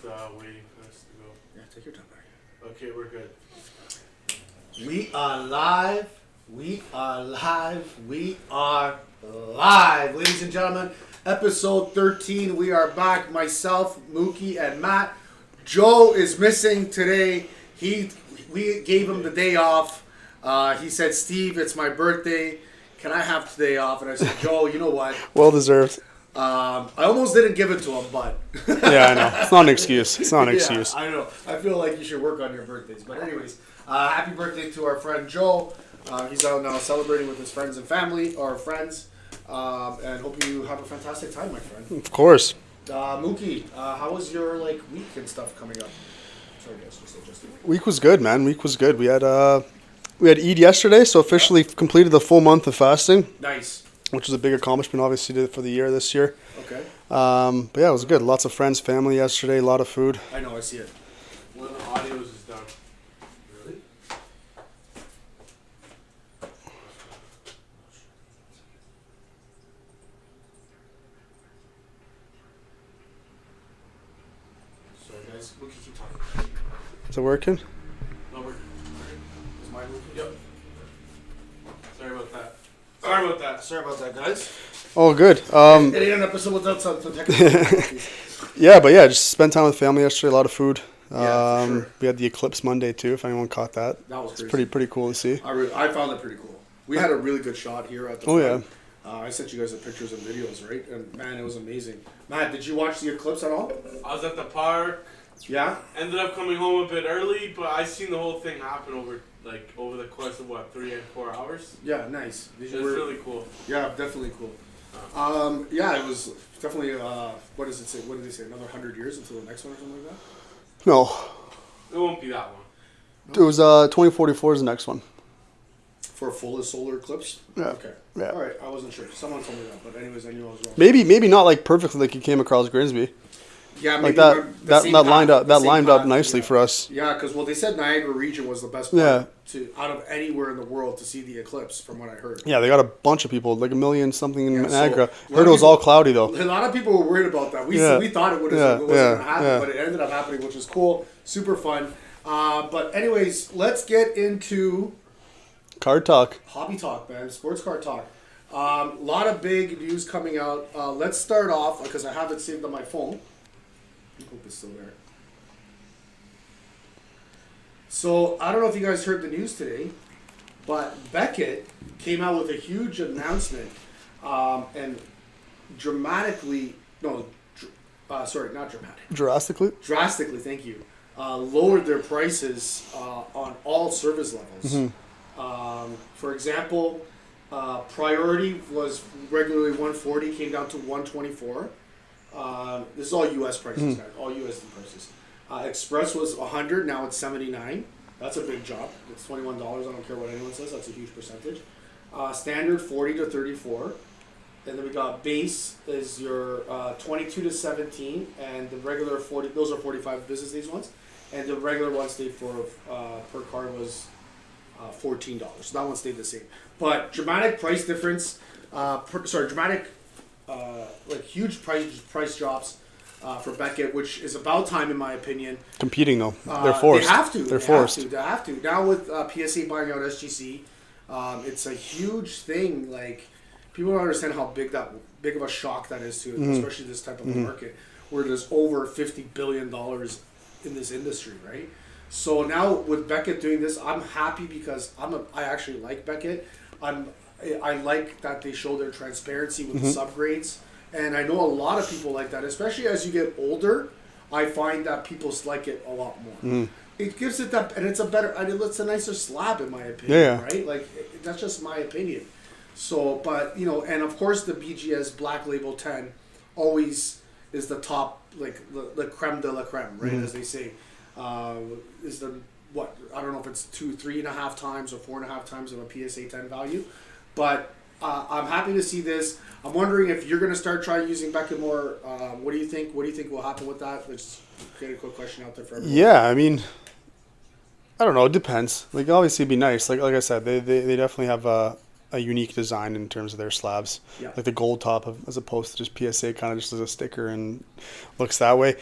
waiting for us to go. Yeah, take your time back. Okay, we're good. We are live. We are live. We are live. Ladies and gentlemen, episode 13. We are back. Myself, Mookie, and Matt. Joe is missing today. We gave him the day off. He said, Steve, it's my birthday. Can I have today off? And I said, Joe, you know what? Well deserved. I almost didn't give it to him, but... Yeah, I know. It's not an excuse. It's not an excuse. I know. I feel like you should work on your birthdays. But anyways, happy birthday to our friend Joe. He's out now celebrating with his friends and family, or friends. And hope you have a fantastic time, my friend. Of course. Mookie, how was your week and stuff coming up? Sorry, guys, just adjusting. Week was good, man. Week was good. We had Eid yesterday, so officially completed the full month of fasting. Nice. Which was a big accomplishment, obviously, for the year this year. Okay. But yeah, it was good. Lots of friends, family yesterday, a lot of food. I know, I see it. When the audio is done. Really? Sorry, guys. Mookie, keep talking. Is it working? No, we're good. Is mine working? Yep. Sorry about that. Sorry about that. Sorry about that, guys. Oh, good. It ain't an episode without some technical difficulties. Yeah, but yeah, just spent time with family yesterday, a lot of food. Yeah, for sure. We had the eclipse Monday, too, if anyone caught that. That was It's crazy. pretty cool to see. I found it pretty cool. We had a really good shot here at the Oh, front. I sent you guys the pictures and videos, right? And man, it was amazing. Matt, did you watch the eclipse at all? I was at the park. Yeah? Ended up coming home a bit early, but I seen the whole thing happen over the course of 3 and 4 hours. Yeah, nice. It was really cool. Yeah, definitely cool. Yeah, it was definitely, what does it say? What did they say? Another 100 years until the next one or something like that? No, It won't be that long. it was 2044 is the next one. For a full solar eclipse? Yeah. Okay. Yeah. All right, I wasn't sure. Someone told me that, but anyways, I knew I was wrong. Maybe not like perfectly like you came across Grimsby. Yeah, Like maybe that the same lined path, up the same lined up path, nicely yeah. for us. Yeah, because they said Niagara region was the best part Yeah. out of anywhere in the world to see the eclipse, from what I heard. Yeah, they got a bunch of people, like 1 million something in Yeah, so Niagara. a lot Heard of it was all people- cloudy though. A lot of people were worried about that. We Yeah. thought it wasn't Yeah, going to happen, yeah. but it ended up happening, which was cool, super fun. But anyways, let's get into Card talk. hobby talk, man. Sports car talk. A lot of big news coming out. Let's start off because I have it saved on my phone. I hope it's still there. So I don't know if you guys heard the news today, but Beckett came out with a huge announcement and dramatically, no, sorry, not dramatic, Drastically. drastically, thank you, lowered their prices on all service levels. For example, priority was regularly 140, came down to 124. This is all U.S. prices, guys, all USD prices. Express was 100, now it's 79. That's a big jump. It's $21. I don't care what anyone says. That's a huge percentage. Standard 40 to 34. And then we got base is your 22 to 17, and the regular 40. Those are 45 business days ones, and the regular one stayed for per car was $14. So that one stayed the same. But dramatic price difference. Dramatic huge price drops for Beckett, which is about time in my opinion. Competing though. They're forced. They have to. They're forced. They have to. Now with PSA buying out SGC, it's a huge thing. Like people don't understand how big of a shock that is to, especially this type of a market where there's over $50 billion in this industry, right? So now with Beckett doing this, I'm happy because I actually like Beckett. I like that they show their transparency with the subgrades. And I know a lot of people like that, especially as you get older. I find that people like it a lot more. It gives it that, and it's a nicer slab in my opinion, Yeah. right? Like that's just my opinion. So, but and of course the BGS Black Label 10 always is the top, like the creme de la creme, right? As they say, is the what? I don't know if it's 2, 3.5 times or 4.5 times of a PSA 10 value, but I'm happy to see this. I'm wondering if you're going to start trying using Beckett more. What do you think? What do you think will happen with that? Let's get a quick question out there for everyone. Yeah, I mean, I don't know. It depends. Like obviously, it'd be nice. Like I said, they definitely have a unique design in terms of their slabs. Yeah. Like the gold top as opposed to just PSA kind of just as a sticker and looks that way.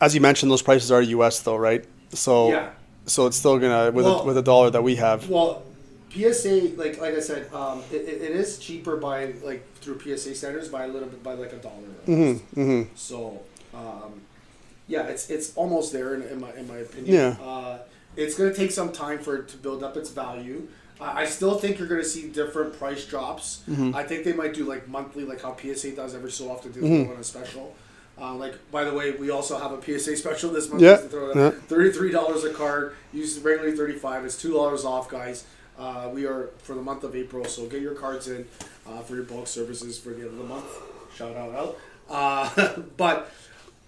as you mentioned, those prices are US though, right? So Yeah. so it's still gonna Well- with a dollar that we have. Well, PSA, like I said, it is cheaper by like through PSA standards by a little bit, by like $1. Mm-hmm, mm-hmm. So, yeah, it's almost there in my opinion. Yeah. It's gonna take some time for it to build up its value. I still think you're gonna see different price drops. Mm-hmm. I think they might do like monthly, like how PSA does every so often. Do Mm-hmm. on a special. Like, by the way, we also have a PSA special this month. Yeah, Just to throw it yeah. out. $33 a card. Use regularly $35. It's $2 off, guys. We are for the month of April, so get your cards in for your bulk services for the end of the month. Shout out. But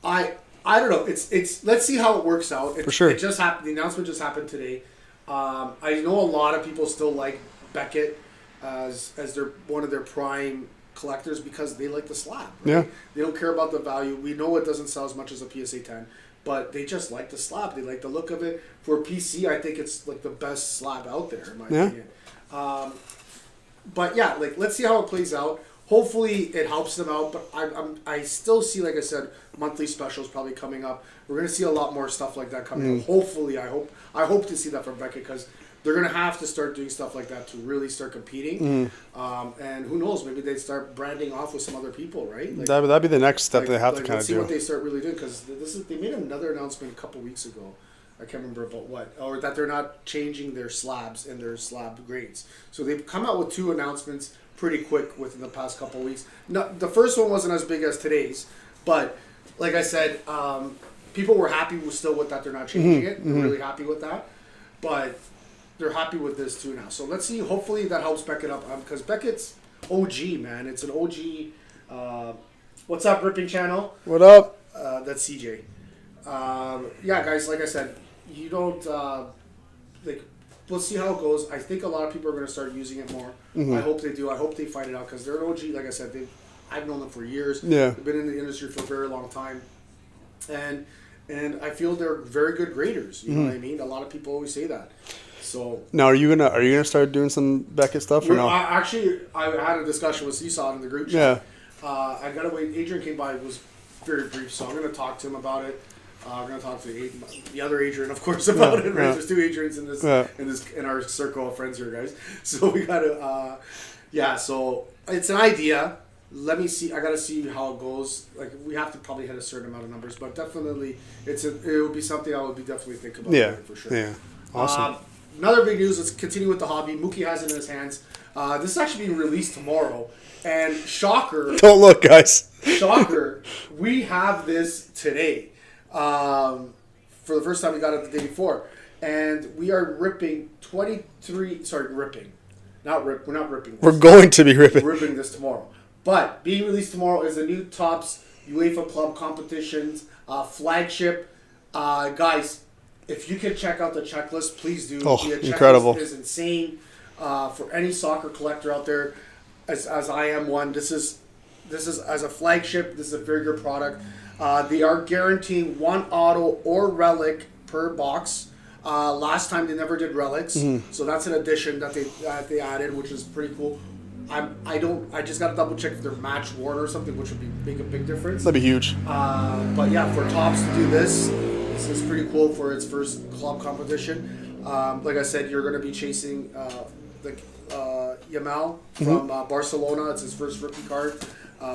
I don't know. It's let's see how it works out. For sure. It just happened. The announcement just happened today. I know a lot of people still like Beckett as their one of their prime collectors because they like the slab. Right? Yeah. They don't care about the value. We know it doesn't sell as much as a PSA 10, but they just like the slab. They like the look of it. For PC, I think it's like the best slab out there in my Yeah. opinion. But yeah, like let's see how it plays out. Hopefully it helps them out, but I still see, like I said, monthly specials probably coming up. We're gonna see a lot more stuff like that coming up. Hopefully, I hope to see that from Beckett because they're gonna have to start doing stuff like that to really start competing. And who knows, maybe they start branding off with some other people, right? Like, That'd be the next step like- they have to like, kind of let's see do. what they start really doing because they made another announcement a couple weeks ago. I can't remember about what, or that they're not changing their slabs and their slab grades. So they've come out with two announcements pretty quick within the past couple weeks. No, the first one wasn't as big as today's, but like I said, people were happy with still with that they're not changing it. They're really happy with that, but they're happy with this too now. So let's see. Hopefully that helps Beckett up because Beckett's OG, man. It's an OG. What's up, Ripping Channel? What up? That's CJ. Yeah, guys. Like I said, you don't like. We'll see how it goes. I think a lot of people are going to start using it more. I hope they do. I hope they find it out because they're an OG. Like I said, I've known them for years. Yeah. They've been in the industry for a very long time, and I feel they're very good graders. You know what I mean? A lot of people always say that. So Now, are you gonna start doing some Beckett stuff or no? I had a discussion with Seesaw in the group Yeah. chat. I gotta wait. Adrian came by. It was very brief, so I'm gonna talk to him about it. I'm gonna talk to the other Adrian, of course, about it. Right? Yeah. There's two Adrians in this Yeah. in our circle of friends here, guys. So we gotta So it's an idea. Let me see. I gotta see how it goes. Like we have to probably hit a certain amount of numbers, but definitely it would be something I would be definitely thinking about Yeah. doing for sure. Yeah. Awesome. Another big news. Let's continue with the hobby. Mookie has it in his hands. This is actually being released tomorrow, and shocker. Don't look, guys. Shocker, we have this today. For the first time, we got it the day before. And we are ripping 23... Sorry, ripping. We're not ripping this. We're going to be ripping. We're ripping this tomorrow. But being released tomorrow is the new Topps UEFA Club Competitions flagship. Guys, if you can check out the checklist, please do. Oh, The checklist incredible. is insane. For any soccer collector out there, as I am one, this is as a flagship. This is a very good product. They are guaranteeing one auto or relic per box. Last time they never did relics, so that's an addition that they added, which is pretty cool. I just got to double check if they're match worn or something, which would make a big difference. That'd be huge. But yeah, for Topps to do this is pretty cool for its first club competition. Like I said, you're going to be chasing Yamal from Barcelona. It's his first rookie card.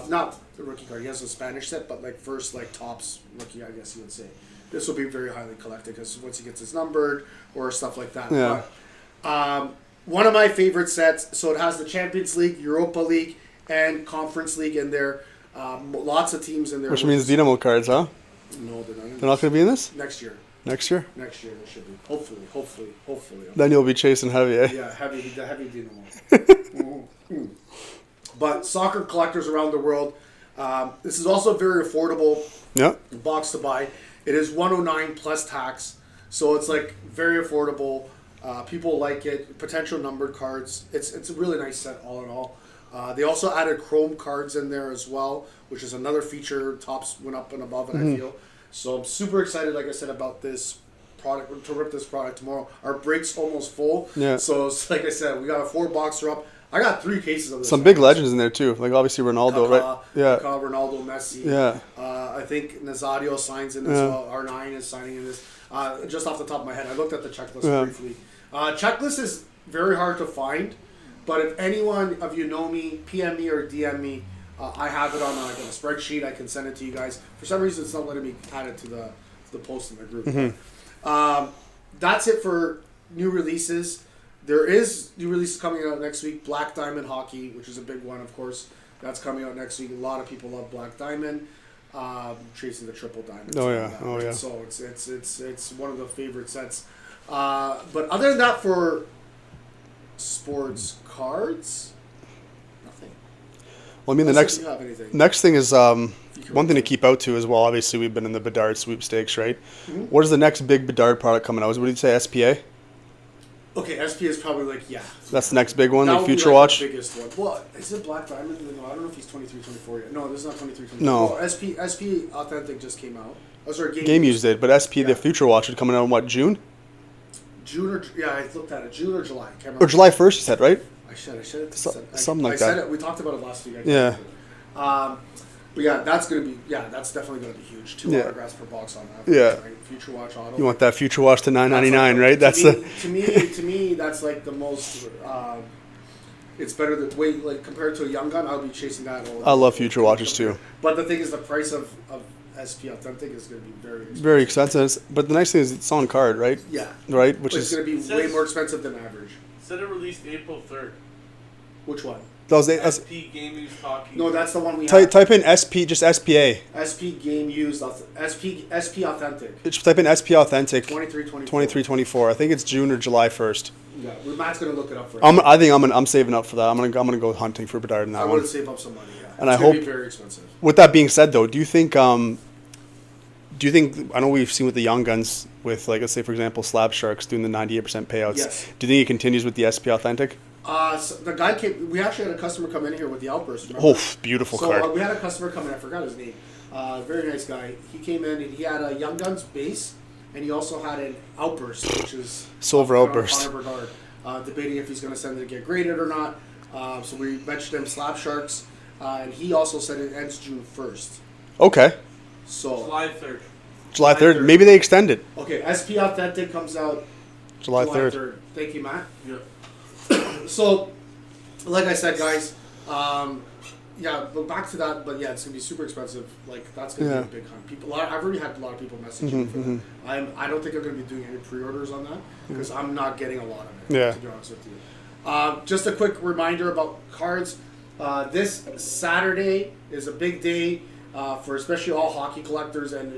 Not the rookie card. He has a Spanish set, but first Topps rookie, I guess you would say. This will be very highly collected because once he gets his numbered or stuff like that. Yeah. But, one of my favorite sets. So it has the Champions League, Europa League, and Conference League in there. Lots of teams in there. Which means Dynamo cards, huh? No, they're not. They're not going to be in this Next year. next year. Next year they should be. Hopefully. Then you'll be chasing heavy, eh? Yeah, the heavy Dynamo. But soccer collectors around the world, this is also very affordable Yeah. box to buy. It is $109 plus tax, so it's very affordable. People like it. Potential numbered cards. It's a really nice set all in all. They also added chrome cards in there as well, which is another feature. Topps went up and above it, I feel. So I'm super excited, like I said, about this product, to rip this product tomorrow. Our break's almost full. Yeah. So it's, like I said, we got a 4-boxer up. I got 3 cases of this. Some big legends in there too, like obviously Ronaldo, Kaká, right? Yeah. Kaká, Ronaldo, Messi. Yeah. I think Nazario signs in as well. R9 is signing in this. Just off the top of my head, I looked at the checklist briefly. Checklist is very hard to find, but if anyone of you know me, PM me or DM me, I have it on a spreadsheet. I can send it to you guys. For some reason, it's not letting me add it to the post in the group. That's it for new releases. There is new releases coming out next week. Black Diamond Hockey, which is a big one, of course. That's coming out next week. A lot of people love Black Diamond. Chasing the Triple Diamond. Yeah. So it's one of the favorite sets. But other than that, for sports cards, nothing. Well, I mean, Unless you have anything. next thing is one thing to keep out to as well. Obviously, we've been in the Bedard sweepstakes, right? What is the next big Bedard product coming out? What did you say, SPA? Okay, SP is probably like, That's the next big one, that like would be Future like Watch? the biggest one. Well, is it Black Diamond? No, I don't know if he's 23, 24 yet. No, this is not 23, 24. No. Oh, SP Authentic just came out. Oh, sorry, Game used it, but SP, the Future Watch, is coming out in what, June? June or I looked at it. June or July. Can't remember. Or July 1st, you said, right? I said it. Something like I said that. it. We talked about it last week. Yeah. But yeah, that's definitely gonna be huge. 2 autographs per box on that. Yeah. Right? Future Watch auto. You want that Future Watch to $9.99, That's like right? That's to me, that's like the most. It's better than compared to a Young Gun. I'll be chasing that. I love Future Watches too. But the thing is, the price of SP Authentic is going to be very expensive. But the nice thing is it's on card, right? Yeah. Right, which it's is going to be way more expensive than average. Said it released April 3rd. Which one? that's SP Game Used Hockey. No, that's the one we have. type in SP, just SPA. SP Game Used, SP Authentic. Just type in SP Authentic 23, 24. I think it's June or July 1st. Yeah, Matt's going to look it up for us. I think I'm saving up for that. I'm gonna go hunting for Bedard in that I one. would save up some money. Yeah, And it's I gonna hope- be very expensive. With that being said, though, do you think I know we've seen with the Young Guns with, like, let's say for example Slab Sharks doing the 98% payouts. Yes. Do you think it continues with the SP Authentic? So the guy came. We actually had a customer come in here with the Outburst. Remember? Oh, beautiful So card. we had a customer come in. I forgot his name. Very nice guy. He came in and he had a Young Guns base, and he also had an Outburst, which is Silver Outburst. Connor Bedard, debating if he's going to send it to get graded or not. So we mentioned him Slab Sharks, and he also said it ends June 1st. Okay, So July 3rd. July 3rd. 3rd. Maybe they extend it. okay, SP Authentic comes out July 3rd. Thank you, Matt. Yep. So, like I said, guys, but back to that. But yeah, it's gonna be super expensive. Like that's gonna Yeah. be a big hunt. I've already had a lot of people message me for that. I don't think I'm gonna be doing any pre-orders on that because I'm not getting a lot of it. Yeah. To be honest with you. Just a quick reminder about cards. This Saturday is a big day for especially all hockey collectors, and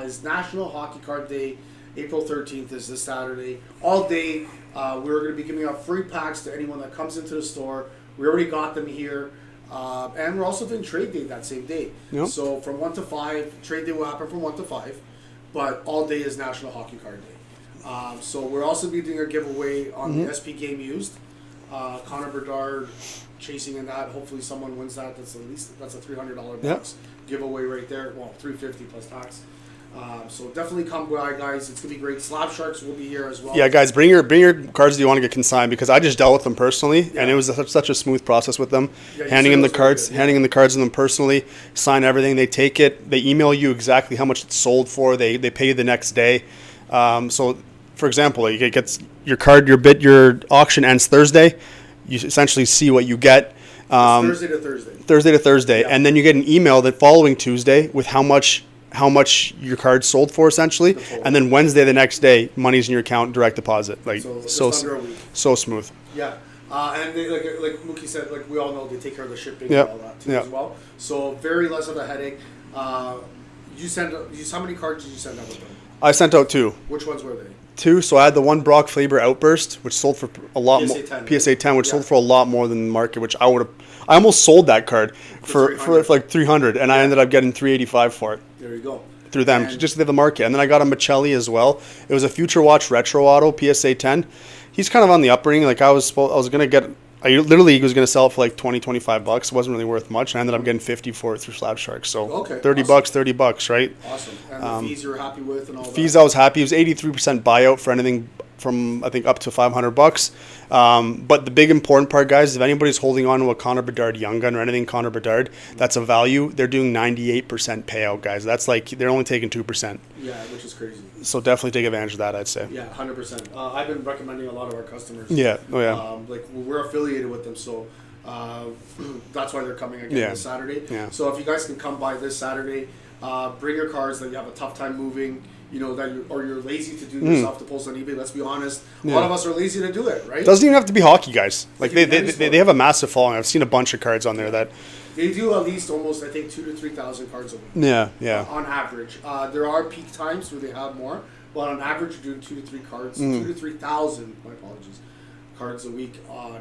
is National Hockey Card Day. April 13th is this Saturday. All day, we're going to be giving out free packs to anyone that comes into the store. We already got them here. And we're also doing trade day that same day. Yep. So from 1 to 5, trade day will happen from 1 to 5. But all day is National Hockey Card Day. So we're also be doing a giveaway on the SP Game Used. Connor Bedard chasing in that. Hopefully someone wins that. That's a $300 box giveaway right there. Well, $350 plus tax. So definitely come by, guys. It's gonna be great. Slab Sharks will be here as well. Yeah, guys, bring your cards that you want to get consigned, because I just dealt with them personally, and it was such a smooth process with them. Yeah, you handing said them it the was very cards, good, handing them the cards to them personally, sign everything. They take it. They email you exactly how much it's sold for. They pay you the next day. So, for example, it gets your card, your auction ends Thursday. You essentially see what you get. Thursday to Thursday. Thursday to Thursday, Yeah. and then you get an email that following Tuesday with how much your card sold for, essentially, total. and then Wednesday the next day, money's in your account, direct deposit. Like So just under a week. so smooth. Yeah, and they, like Mookie said, like we all know, they take care of the shipping Yep. and all that too Yep. as well. So very less of a headache. How many cards did you send out with them? I sent out two. Which ones were they? Two. So I had the one Brock Faber Outburst, which sold for a lot more. PSA 10, PSA 10, which Yeah. sold for a lot more than the market. Which I almost sold that card for 300. like 300, and I ended up getting 385 for it. There you go. Through them, And- just to the market. And then I got a Michelli as well. It was a Future Watch Retro Auto, PSA 10. He's kind of on the upbringing. Like I was going to literally was going to sell it for like $20-25. It wasn't really worth much. And I ended up getting 50 for it through Slab Sharks. So Okay, $30, awesome. $30, right? Awesome. And the fees you were happy with and all Fees that. I was happy. It was 83% buyout for anything from I think up to $500. But the big important part, guys, if anybody's holding on to a Connor Bedard Young Gun or anything Connor Bedard, that's a value. They're doing 98% payout, guys. That's like they're only taking 2%. Yeah, which is crazy. So definitely take advantage of that, I'd say. Yeah, 100%. I've been recommending a lot of our customers. Yeah. Oh yeah. Like we're affiliated with them, so that's why they're coming again Yeah. this Saturday. Yeah. So if you guys can come by this Saturday, bring your cars that you have a tough time moving. You know that you're lazy to do yourself to post on eBay. Let's be honest. A lot of us are lazy to do it, right? Doesn't even have to be hockey, guys. Like It can be they, any they, sport. they have a massive following. I've seen a bunch of cards on there that. They do at least almost, I think, 2,000 to 3,000 cards a week. Yeah. On average, there are peak times where they have more, but on average, you're doing 2 to 3 cards, 2 to 3,000. My apologies, cards a week on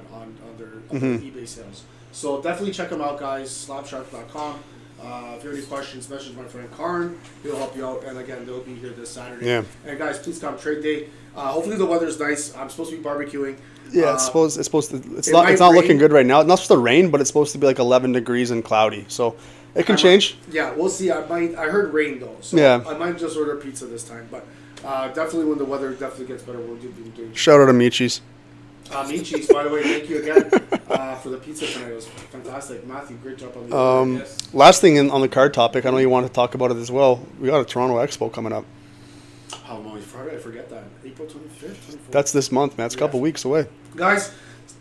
their eBay sales. So definitely check them out, guys. Slapshark.com. If you have any questions, message my friend Karn. He'll help you out. And again, they'll be here this Saturday. Yeah. And guys, please come trade day. Hopefully the weather's nice. I'm supposed to be barbecuing. Yeah, it's supposed to. It's it not. might It's not rain. looking good right now. It's not supposed to rain, but it's supposed to be like 11 degrees and cloudy. So it can change. Yeah, we'll see. I heard rain though, so Yeah. I might just order pizza this time. But definitely when the weather definitely gets better, we'll do doing. Shout out to Michi's. Michi's, by the way, thank you again for the pizza tonight. It was fantastic. Matthew, great job on the order. Yes. Last thing on the card topic, I know you want to talk about it as well. We got a Toronto Expo coming up. How long? Friday? I forget that. April 25th, 24th. That's this month, man. It's a couple weeks away. Guys,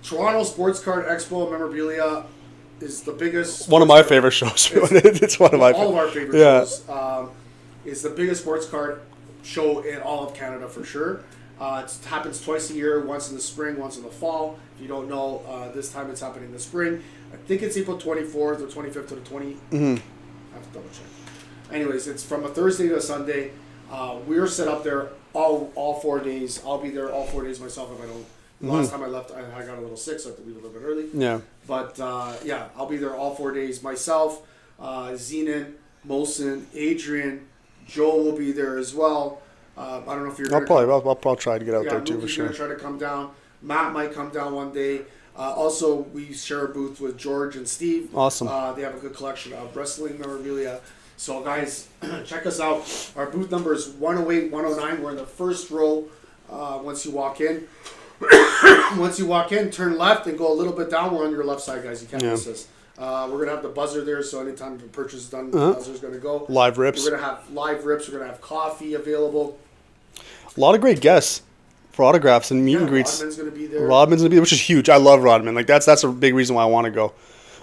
Toronto Sports Card Expo Memorabilia is the biggest. One of my favorite shows. It's one of my. All of our favorite Yeah. shows. It's the biggest sports card show in all of Canada for sure. It happens twice a year, once in the spring, once in the fall. If you don't know, this time it's happening in the spring. I think it's April 24th or 25th to the 20th. I have to double check. Anyways, it's from a Thursday to a Sunday. We're set up there all 4 days. I'll be there all 4 days myself if I don't. Last time I left, I got a little sick, so I have to leave a little bit early. Yeah. But yeah, I'll be there all 4 days myself. Zenon, Molson, Adrian, Joel will be there as well. I don't know if you're. I'll probably try to get out there too for Luke's sure. gonna try to come down. Matt might come down one day. Also, we share a booth with George and Steve. Awesome. They have a good collection of wrestling memorabilia. So guys, check us out. Our booth number is 108, 109. We're in the first row. Once you walk in. Once you walk in, turn left and go a little bit down. We're on your left side, guys. You can't miss us. We're going to have the buzzer there, so anytime the purchase is done, the buzzer's going to go. Live rips. We're going to have live rips. We're going to have coffee available. A lot of great guests for autographs and meet and greets. Rodman's going to be there. Rodman's gonna be, which is huge. I love Rodman. Like that's a big reason why I want to go.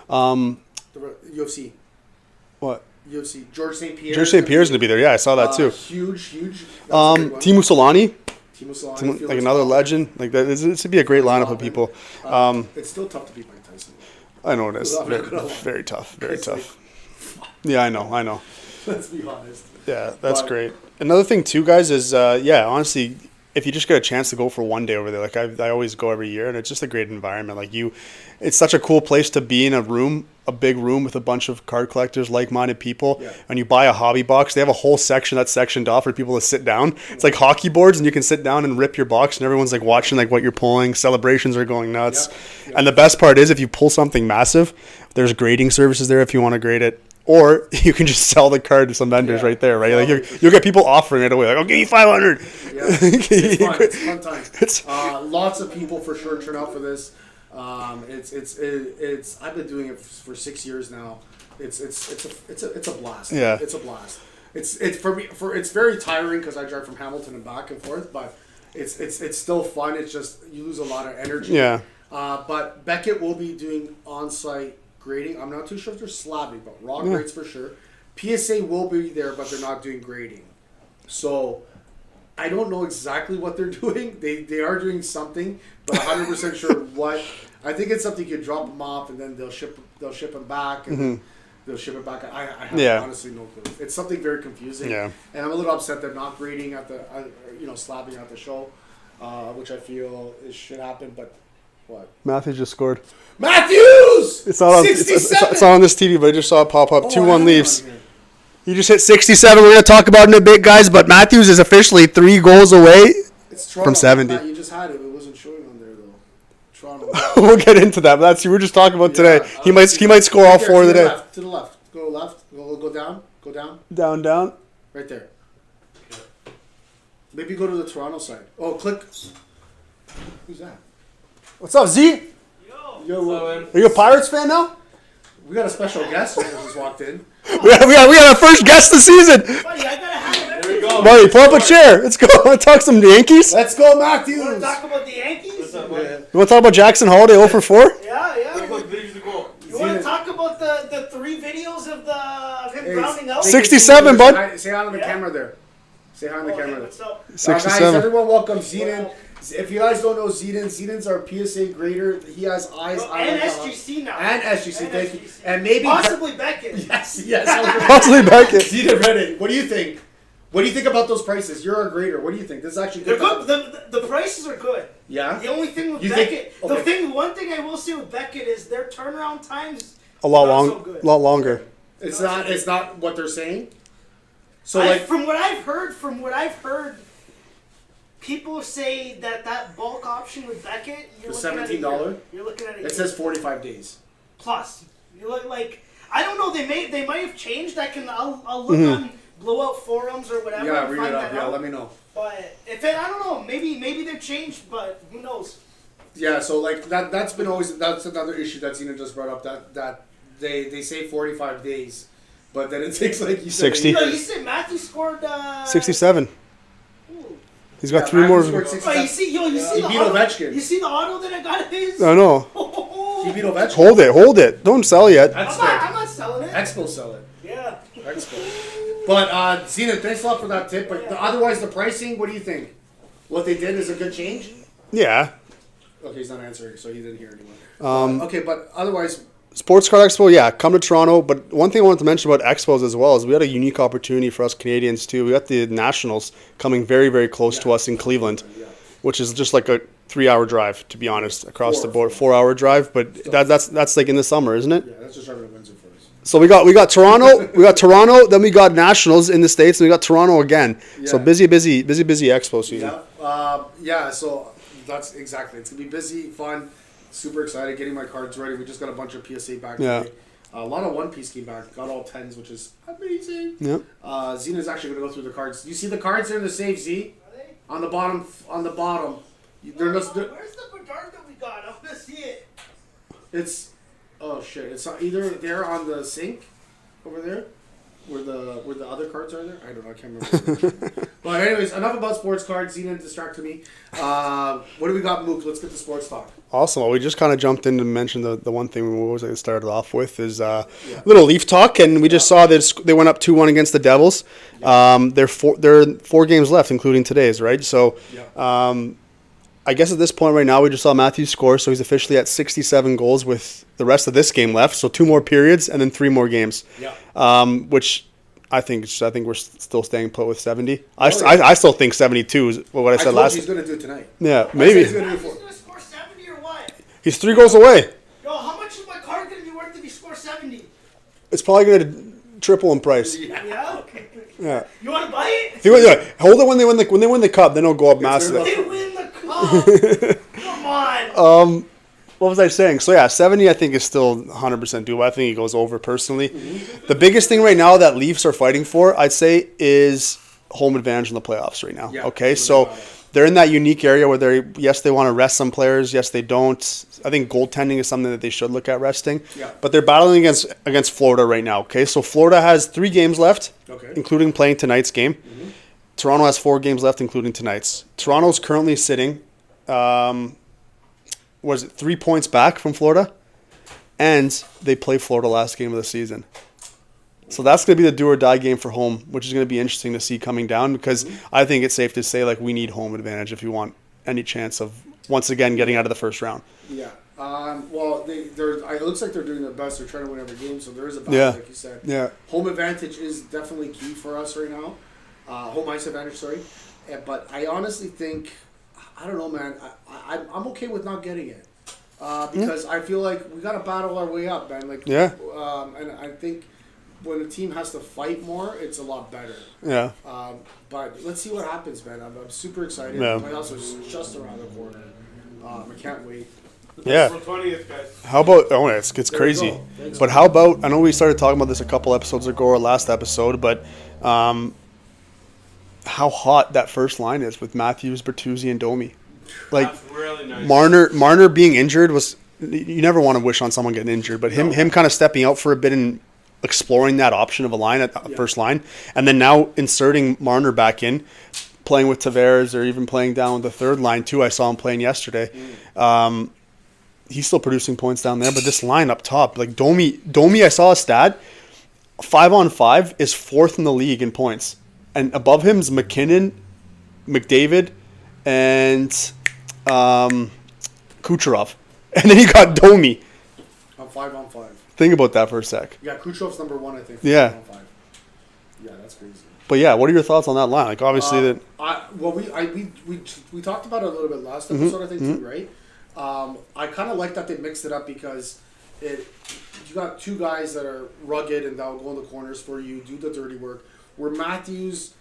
UFC. What? UFC. George St. Pierre. George St. Pierre's gonna be there. Yeah, I saw that too. Huge. That's a great one. Timu Solani, Timo Solani, like Felix another Hoffman. legend. Like that. This would be a great lineup of people. It's still tough to beat Mike Tyson. I know it is. I'm not Very, gonna lie. very tough. Very It's tough. Yeah, I know. Let's be honest. Yeah, that's But- great. Another thing too, guys, is honestly, if you just get a chance to go for one day over there, like I always go every year, and it's just a great environment. Like it's such a cool place to be in a big room with a bunch of card collectors, like-minded people. Yeah. And you buy a hobby box. They have a whole section that's sectioned off for people to sit down. It's like hockey boards, and you can sit down and rip your box, and everyone's like watching like what you're pulling. Celebrations are going nuts. Yeah. And the best part is if you pull something massive, there's grading services there if you want to grade it. Or you can just sell the card to some vendors Yeah. right there, right? Like Yeah. you'll get people offering it away, like, "I'll give you 500." Yeah. It's fun. It's a fun time. It's- Lots of people for sure turn out for this. It's I've been doing it for 6 years now. It's a blast. Yeah. It's a blast. It's for me it's very tiring because I drive from Hamilton and back and forth, but it's still fun. It's just you lose a lot of energy. Yeah. But Beckett will be doing on-site grading. I'm not too sure if they're slabbing, but raw grades for sure. PSA will be there, but they're not doing grading. So I don't know exactly what they're doing. They are doing something, but 100% sure what. I think it's something you can drop them off and then they'll ship them back and they'll ship it back. I have honestly no clue. It's something very confusing. Yeah. And I'm a little upset they're not grading at the slabbing at the show, which I feel should happen. But what? Matthews just scored. Matthews! It's not on. It's 67! not on this TV, but I just saw it pop up. Oh, 2-1 I have it Leafs. on here. He just hit 67. We're gonna talk about it in a bit, guys. But Matthews is officially 3 goals away. It's Toronto. From 70. Matt, you just had it. It wasn't showing on there though. Toronto. We'll get into that. But that's we were just talking about today. Yeah, He might score all Right there, 4 of the to day. Left, to the left. Go left. Go down. Go down. Down. Right there. Maybe go to the Toronto side. Oh, click. Who's that? What's up, Z? Yo, So, Are you a Pirates fan now? we got a special guest who just walked in. We got our first guest this season. Buddy, I gotta have it. there we go. Buddy, pull up a chair. Let's go. Want to talk some Yankees? Let's go, You wanna Matthews. talk about the Yankees? What's up, buddy? Yeah. You want to talk about Jackson Holiday 0 for 4? Yeah, yeah. Look, there's the goal. You wanna talk about the 3 videos of him Hey, grounding out? 67, bud. Say hi on the Yeah. camera there. Say hi on the Okay, camera there. what's up? Guys, 67. everyone welcome Zenon. If you guys don't know Zeden's our PSA grader. He has eyes. Oh, I and like SGC now. And SGC, And thank you. SGC. And maybe Possibly Beckett. yes. Possibly Beckett. Zenon Reddit. What do you think? What do you think about those prices? You're our grader. What do you think? This is actually They're good. good. The prices are good. Yeah. The only thing with You think- Beckett, okay. one thing I will say with Beckett is their turnaround times A lot not long, so good. lot longer. It's not what they're saying. So like from what I've heard, people say that bulk option with Beckett, you're The looking at a year. $17? You're looking at a it year. says 45 days. Plus. You look like I don't know. They might have changed. I'll look on blowout forums or whatever. Yeah, and read find it up. that Yeah, out. let me know. But I don't know. Maybe they've changed, but who knows? Yeah, so like that's another issue that Zena just brought up that they say 45 days, but then it takes like you said 60. No, you said Matthew scored 67. Ooh. He's got Yeah, 3 more. Matthews scored 67. Oh, you see He the beat auto. Ovechkin. You see the auto that I got of his. I know. He beat Ovechkin. Hold it. Don't sell yet. That's I'm not selling it. Expo sell it. Yeah. Expo. But Zena, thanks a lot for that tip. But otherwise, the pricing, what do you think? What they did is a good change. Yeah. Okay, he's not answering, so he didn't hear anymore. Okay, but otherwise, Sports Card Expo, yeah, come to Toronto. But one thing I wanted to mention about expos as well is we had a unique opportunity for us Canadians too. We got the Nationals coming very, very close to us in Cleveland, which is just like a 3-hour drive, to be honest, across the board. 4-hour drive, but that's like in the summer, isn't it? yeah, that's just driving to Windsor for us. So we got Toronto, then we got Nationals in the States, and we got Toronto again. So Yeah. busy expo season. Yeah, so that's exactly. It's gonna be busy, fun, super excited. Getting my cards ready. We just got a bunch of PSA back Yeah. today. A lot of One Piece came back. Got all 10s, which is amazing. Yeah. Zena's actually gonna go through the cards. You see the cards there in the safe, Z? Are they? On the bottom. They're just, Where's the Bedard that we got? I want to see it. it's oh shit. It's either there on the sink over there. Where the other cards are there? I don't know. I can't remember. But anyways, enough about sports cards. Zena distracted me. What do we got, Mook? Let's get the sports talk. Awesome. Well, we just kind of jumped in to mention the one thing we always started off with is a little Leaf talk, and we just saw that they went up 2-1 against the Devils. They're 4 games left, including today's, right? So, I guess at this point right now we just saw Matthews score, so he's officially at 67 goals with the rest of this game left. So 2 more periods and then 3 more games. Which I think we're still staying put with 70. I still think 72 is what I said last. He's gonna do it tonight. Yeah, He's maybe gonna do He's it for. going to score 70 or what? he's 3 goals away. Yo, how much is my card going to be worth if he scores 70? It's probably going to triple in price. Yeah? Yeah. You want to buy it? Hold it when they win the cup, then it'll go up massively. They win the cup. Come on. What was I saying? So yeah, 70 I think is still 100% doable. I think he goes over personally. The biggest thing right now that Leafs are fighting for, I'd say, is home advantage in the playoffs right now. Yeah, Okay, no so doubt about it. they're in that unique area where they want to rest some players. Yes, they don't. I think goaltending is something that they should look at resting. Yeah. But they're battling against Florida right now. Okay, so Florida has 3 games left, Okay. including playing tonight's game. Toronto has 4 games left, including tonight's. Toronto's currently sitting, 3 points back from Florida, and they play Florida last game of the season. So that's going to be the do or die game for home, which is going to be interesting to see coming down because I think it's safe to say we need home advantage if you want any chance of once again getting out of the first round. Yeah. Well, it looks like they're doing their best. They're trying to win every game, so there is a battle, like you said. Yeah. Home advantage is definitely key for us right now. Home ice advantage, sorry. But I honestly think, I don't know, man. I'm okay with not getting it because I feel like we got to battle our way up, man. And I think when a team has to fight more, it's a lot better. Yeah. But let's see what happens, man. I'm super excited. Yeah. The playoffs are just around the corner. I can't wait. Yeah. For 20th, guys. How about? Oh, it's we crazy. go. Thanks. But how about? I know we started talking about this a couple episodes ago or last episode, but how hot that first line is with Matthews, Bertuzzi, and Domi. Like That's really nice. Marner being injured was, you never want to wish on someone getting injured, but him kind of stepping out for a bit and exploring that option of a line at the first line, and then now inserting Marner back in, playing with Tavares or even playing down with the third line too. I saw him playing yesterday. He's still producing points down there, but this line up top, like Domi, I saw a stat, 5-on-5 is 4th in the league in points, and above him is McKinnon, McDavid, and Kucherov, and then you got Domi. On 5-on-5. Think about that for a sec. Yeah, Kucherov's number 1, I think. Yeah. 5-on-5. Yeah, that's crazy. But yeah, what are your thoughts on that line? Like obviously we talked about it a little bit last episode, I think too, right? I kind of like that they mixed it up because you got two guys that are rugged and that'll go in the corners for you, do the dirty work. Where Matthews,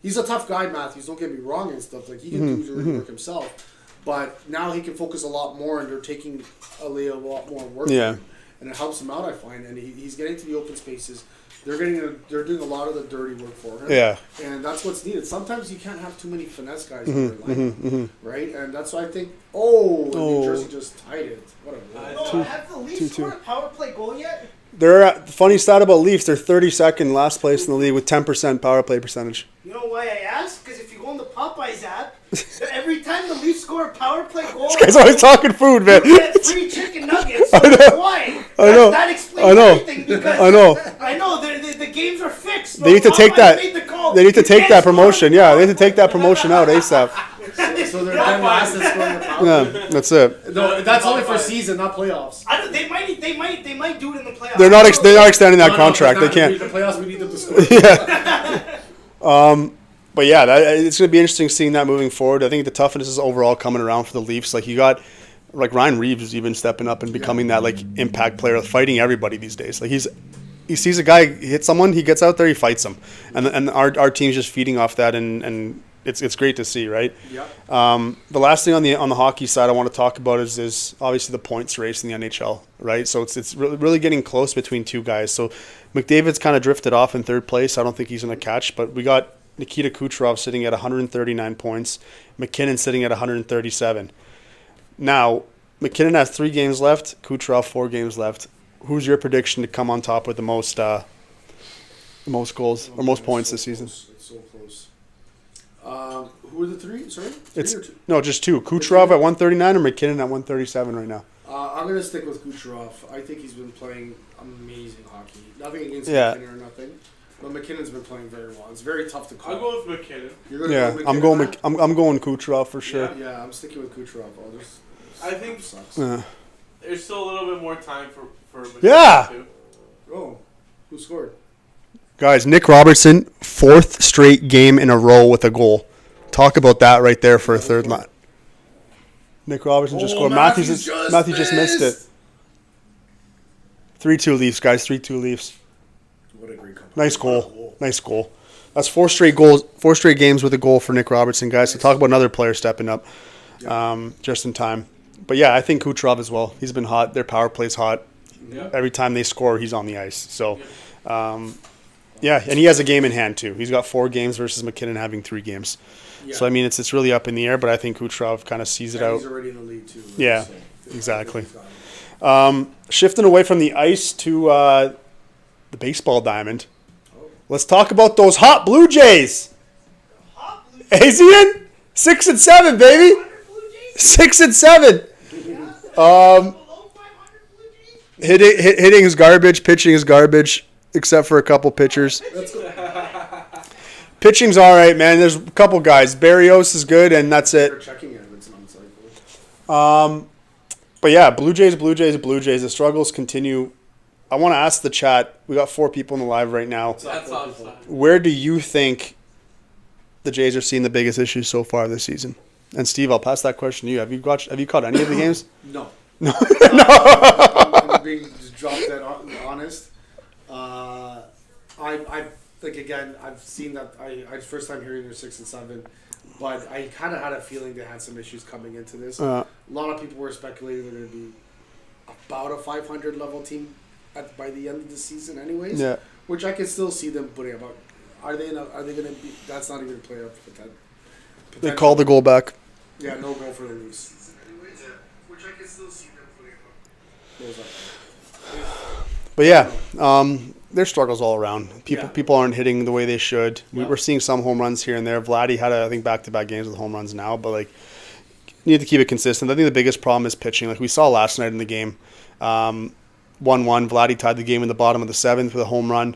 he's a tough guy, Matthews. Don't get me wrong and stuff. Like he can do dirty work himself, but now he can focus a lot more, and they're taking a lot more work. Yeah. And it helps him out, I find, and he's getting to the open spaces. They're doing a lot of the dirty work for him. Yeah. And that's what's needed. Sometimes you can't have too many finesse guys in your lineup, right? And that's why I think, New Jersey just tied it. What a goal. Have the Leafs scored a power play goal yet? funny stat about Leafs, they're 32nd last place in the league with 10% power play percentage. You know why I asked? Because if you go on the Popeyes app, every time the Leafs score a power play goal, This guy's always talking food, man. you get free chicken nuggets. So I know. that's why. I know. That explains I know. everything. Because I know. I know the games are fixed. They need to take Popeyes that. made the call. They need to You take can't that score. promotion. Yeah, they need to take that promotion out ASAP. So they're dead last in scoring the power. Yeah, that's it. No, that's only for season, not playoffs. I don't, they might do it in the playoffs. They're not extending that No, contract. no, They can't. The playoffs, we need them to score. But yeah, it's going to be interesting seeing that moving forward. I think the toughness is overall coming around for the Leafs. Like you got, like Ryan Reeves is even stepping up and becoming that like impact player, fighting everybody these days. Like he sees a guy hit someone, he gets out there, he fights him, and our team's just feeding off that, and it's great to see, right? Yeah. The last thing on the hockey side I want to talk about is obviously the points race in the NHL, right? So it's really getting close between two guys. So McDavid's kind of drifted off in third place. I don't think he's going to catch, but we got Nikita Kucherov sitting at 139 points, McKinnon sitting at 137. Now, McKinnon has 3 games left, Kucherov 4 games left. Who's your prediction to come on top with the most goals or most points this season? It's so close. Who are the 3? Sorry? 3 or 2? No, just 2. Kucherov at 139 or McKinnon at 137 right now? I'm going to stick with Kucherov. I think he's been playing amazing hockey. Nothing against Yeah. McKinnon or nothing. But McKinnon's been playing very well. It's very tough to call. I'll go with McKinnon. You're gonna Yeah, go with I'm McKinnon? going. I'm going Kucherov for sure. Yeah, I'm sticking with Kucherov. Oh, this I think sucks. there's still a little bit more time for McKinnon Yeah. too. Oh, who scored? Guys, Nick Robertson, 4th straight game in a row with a goal. Talk about that right there for a third line. Nick Robertson just scored. Matthew just missed it. 3-2 Leafs, guys. 3-2 Leafs. What a great comeback. Nice goal. Nice goal. That's 4 straight goals, 4 straight games with a goal for Nick Robertson, guys. So talk about another player stepping up just in time. But yeah, I think Kucherov as well. He's been hot. Their power play's hot. Yeah. Every time they score, he's on the ice. So, yeah, and he has a game in hand too. He's got 4 games versus McKinnon having 3 games. Yeah. So I mean, it's really up in the air. But I think Kucherov kind of sees it And out. he's already in the lead too. Right? Yeah, So, exactly. I think he's got it. Shifting away from the ice to the baseball diamond. Let's talk about those hot Blue Jays. Hot Blue Jays. Asian, 6-7, baby. 6-7. Below 500 Blue Jays? Hitting is garbage. Pitching is garbage, except for a couple pitchers. Let's go. Pitching's all right, man. There's a couple guys. Barrios is good, and that's They're it. checking it. It's non-cycle. But yeah, Blue Jays. The struggles continue. I want to ask the chat. We got 4 people in the live right now. That's offside. Where do you think the Jays are seeing the biggest issues so far this season? And Steve, I'll pass that question to you. Have you caught any of the games? No. No. I'm being just drop dead honest. I like again. I've seen that. I first time hearing they're 6-7, but I kind of had a feeling they had some issues coming into this. A lot of people were speculating they're going to be about a 500 level team by the end of the season, anyways. Yeah. Which I can still see them putting about. Are they going to be? That's not even a playoff potential. They called the goal back. Yeah, no goal for the Leafs. Which I can still see them putting up. What was that? But yeah, there's struggles all around. Yeah. People aren't hitting the way they should. Yeah. We're seeing some home runs here and there. Vladdy had, I think, back-to-back games with home runs now, but like, need to keep it consistent. I think the biggest problem is pitching. Like we saw last night in the game, 1-1. Vladdy tied the game in the bottom of the seventh with a home run.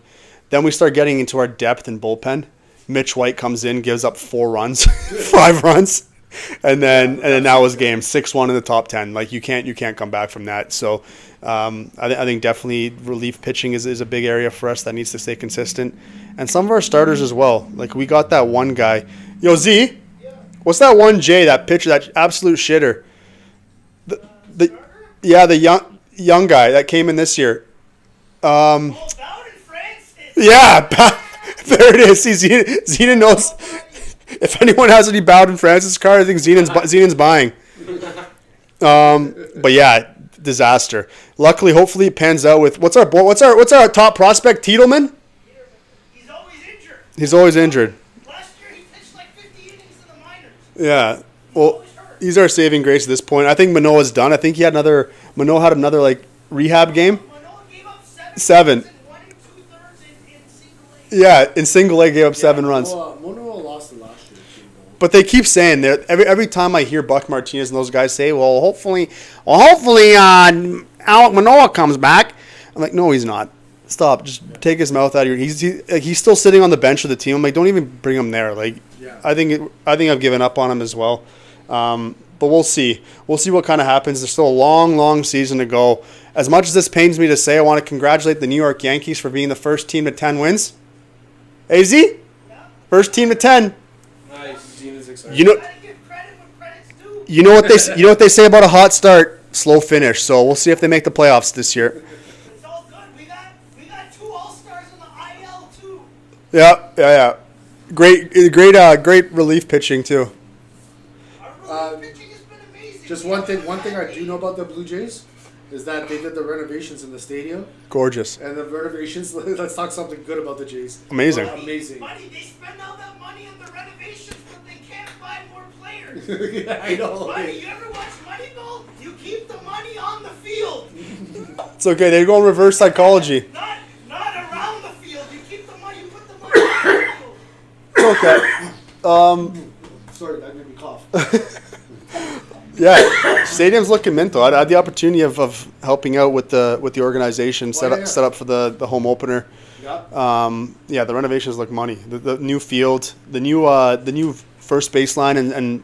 Then we start getting into our depth and bullpen. Mitch White comes in, gives up 4 runs, 5 runs, and then that was game 6-1 in the top 10. Like you can't come back from that. So I think definitely relief pitching is a big area for us that needs to stay consistent, and some of our starters as well. Like we got that one guy, yo Z, what's that one J, that pitcher, that absolute shitter, the young guy that came in this year. Bowden Francis. Yeah, there it is. See, Zenon knows. If anyone has any Bowden Francis card, I think Zenon's buying. But yeah, disaster. Luckily, hopefully it pans out with what's our top prospect, Tiedelman? He's always injured. Last year he pitched like 50 innings in the minors. Yeah. Well, he's our saving grace at this point. I think Manoah's done. I think Manoah had another like rehab game. Manoah gave up 7. And 1 2/3 in single A. Yeah, in single A gave up 7 runs. Manoah lost it last year too, though. But they keep saying that every time I hear Buck Martinez and those guys say, well, hopefully, Alek Manoah comes back. I'm like, no, he's not. Stop. Just take his mouth out of your. He's still sitting on the bench of the team. I'm like, don't even bring him there. Like, Yeah. I think I've given up on him as well. But we'll see. We'll see what kind of happens. There's still a long, long season to go. As much as this pains me to say, I want to congratulate the New York Yankees for being the first team to 10 wins. AZ? First team to 10. Nice. Zena's excited. You know. Gotta give credit when credit's due. You know what they say about a hot start, slow finish. So we'll see if they make the playoffs this year. It's all good. We got 2 All-Stars in the IL too. Yeah. Great relief pitching too. Our relief pitching has been amazing. Just one thing I do know about the Blue Jays is that they did the renovations in the stadium, Gorgeous, and the renovations. Let's talk something good about the Jays. amazing. Amazing. Money, they spend all that money on the renovations, but they can't buy more players. Yeah, I know. Money, you ever watch Moneyball? You keep the money on the field, It's okay. They go in reverse psychology. not around the field. You keep the money, you put the money on the field. It's okay. Sorry, that made me cough. Yeah, stadium's looking mint though. I had the opportunity of helping out with the organization set up for the home opener. Yeah. The renovations look money. The new field, the new first base line and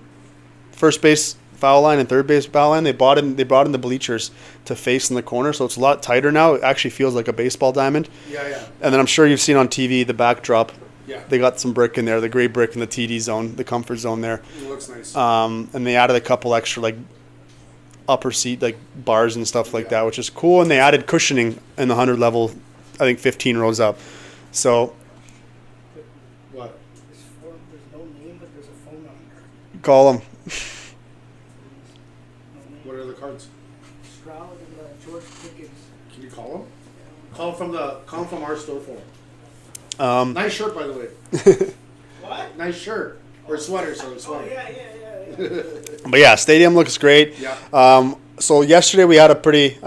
first base foul line and third base foul line. They brought in the bleachers to face in the corner, so it's a lot tighter now. It actually feels like a baseball diamond. Yeah. And then I'm sure you've seen on TV the backdrop. Yeah. They got some brick in there, the gray brick in the TD zone, the comfort zone there. It looks nice. And they added a couple extra like upper seat like bars and stuff like that, which is cool. And they added cushioning in the 100 level, I think 15 rows up. So What? There's no name, but there's a phone number. call them. What are the cards? Stroud and George Pickens. Can you call them? Call them from our store for 'em. Um, Nice shirt, by the way. What? Nice shirt or sweater. Sorry, Oh sweater. yeah. but yeah, stadium looks great. Yeah. So yesterday we had a pretty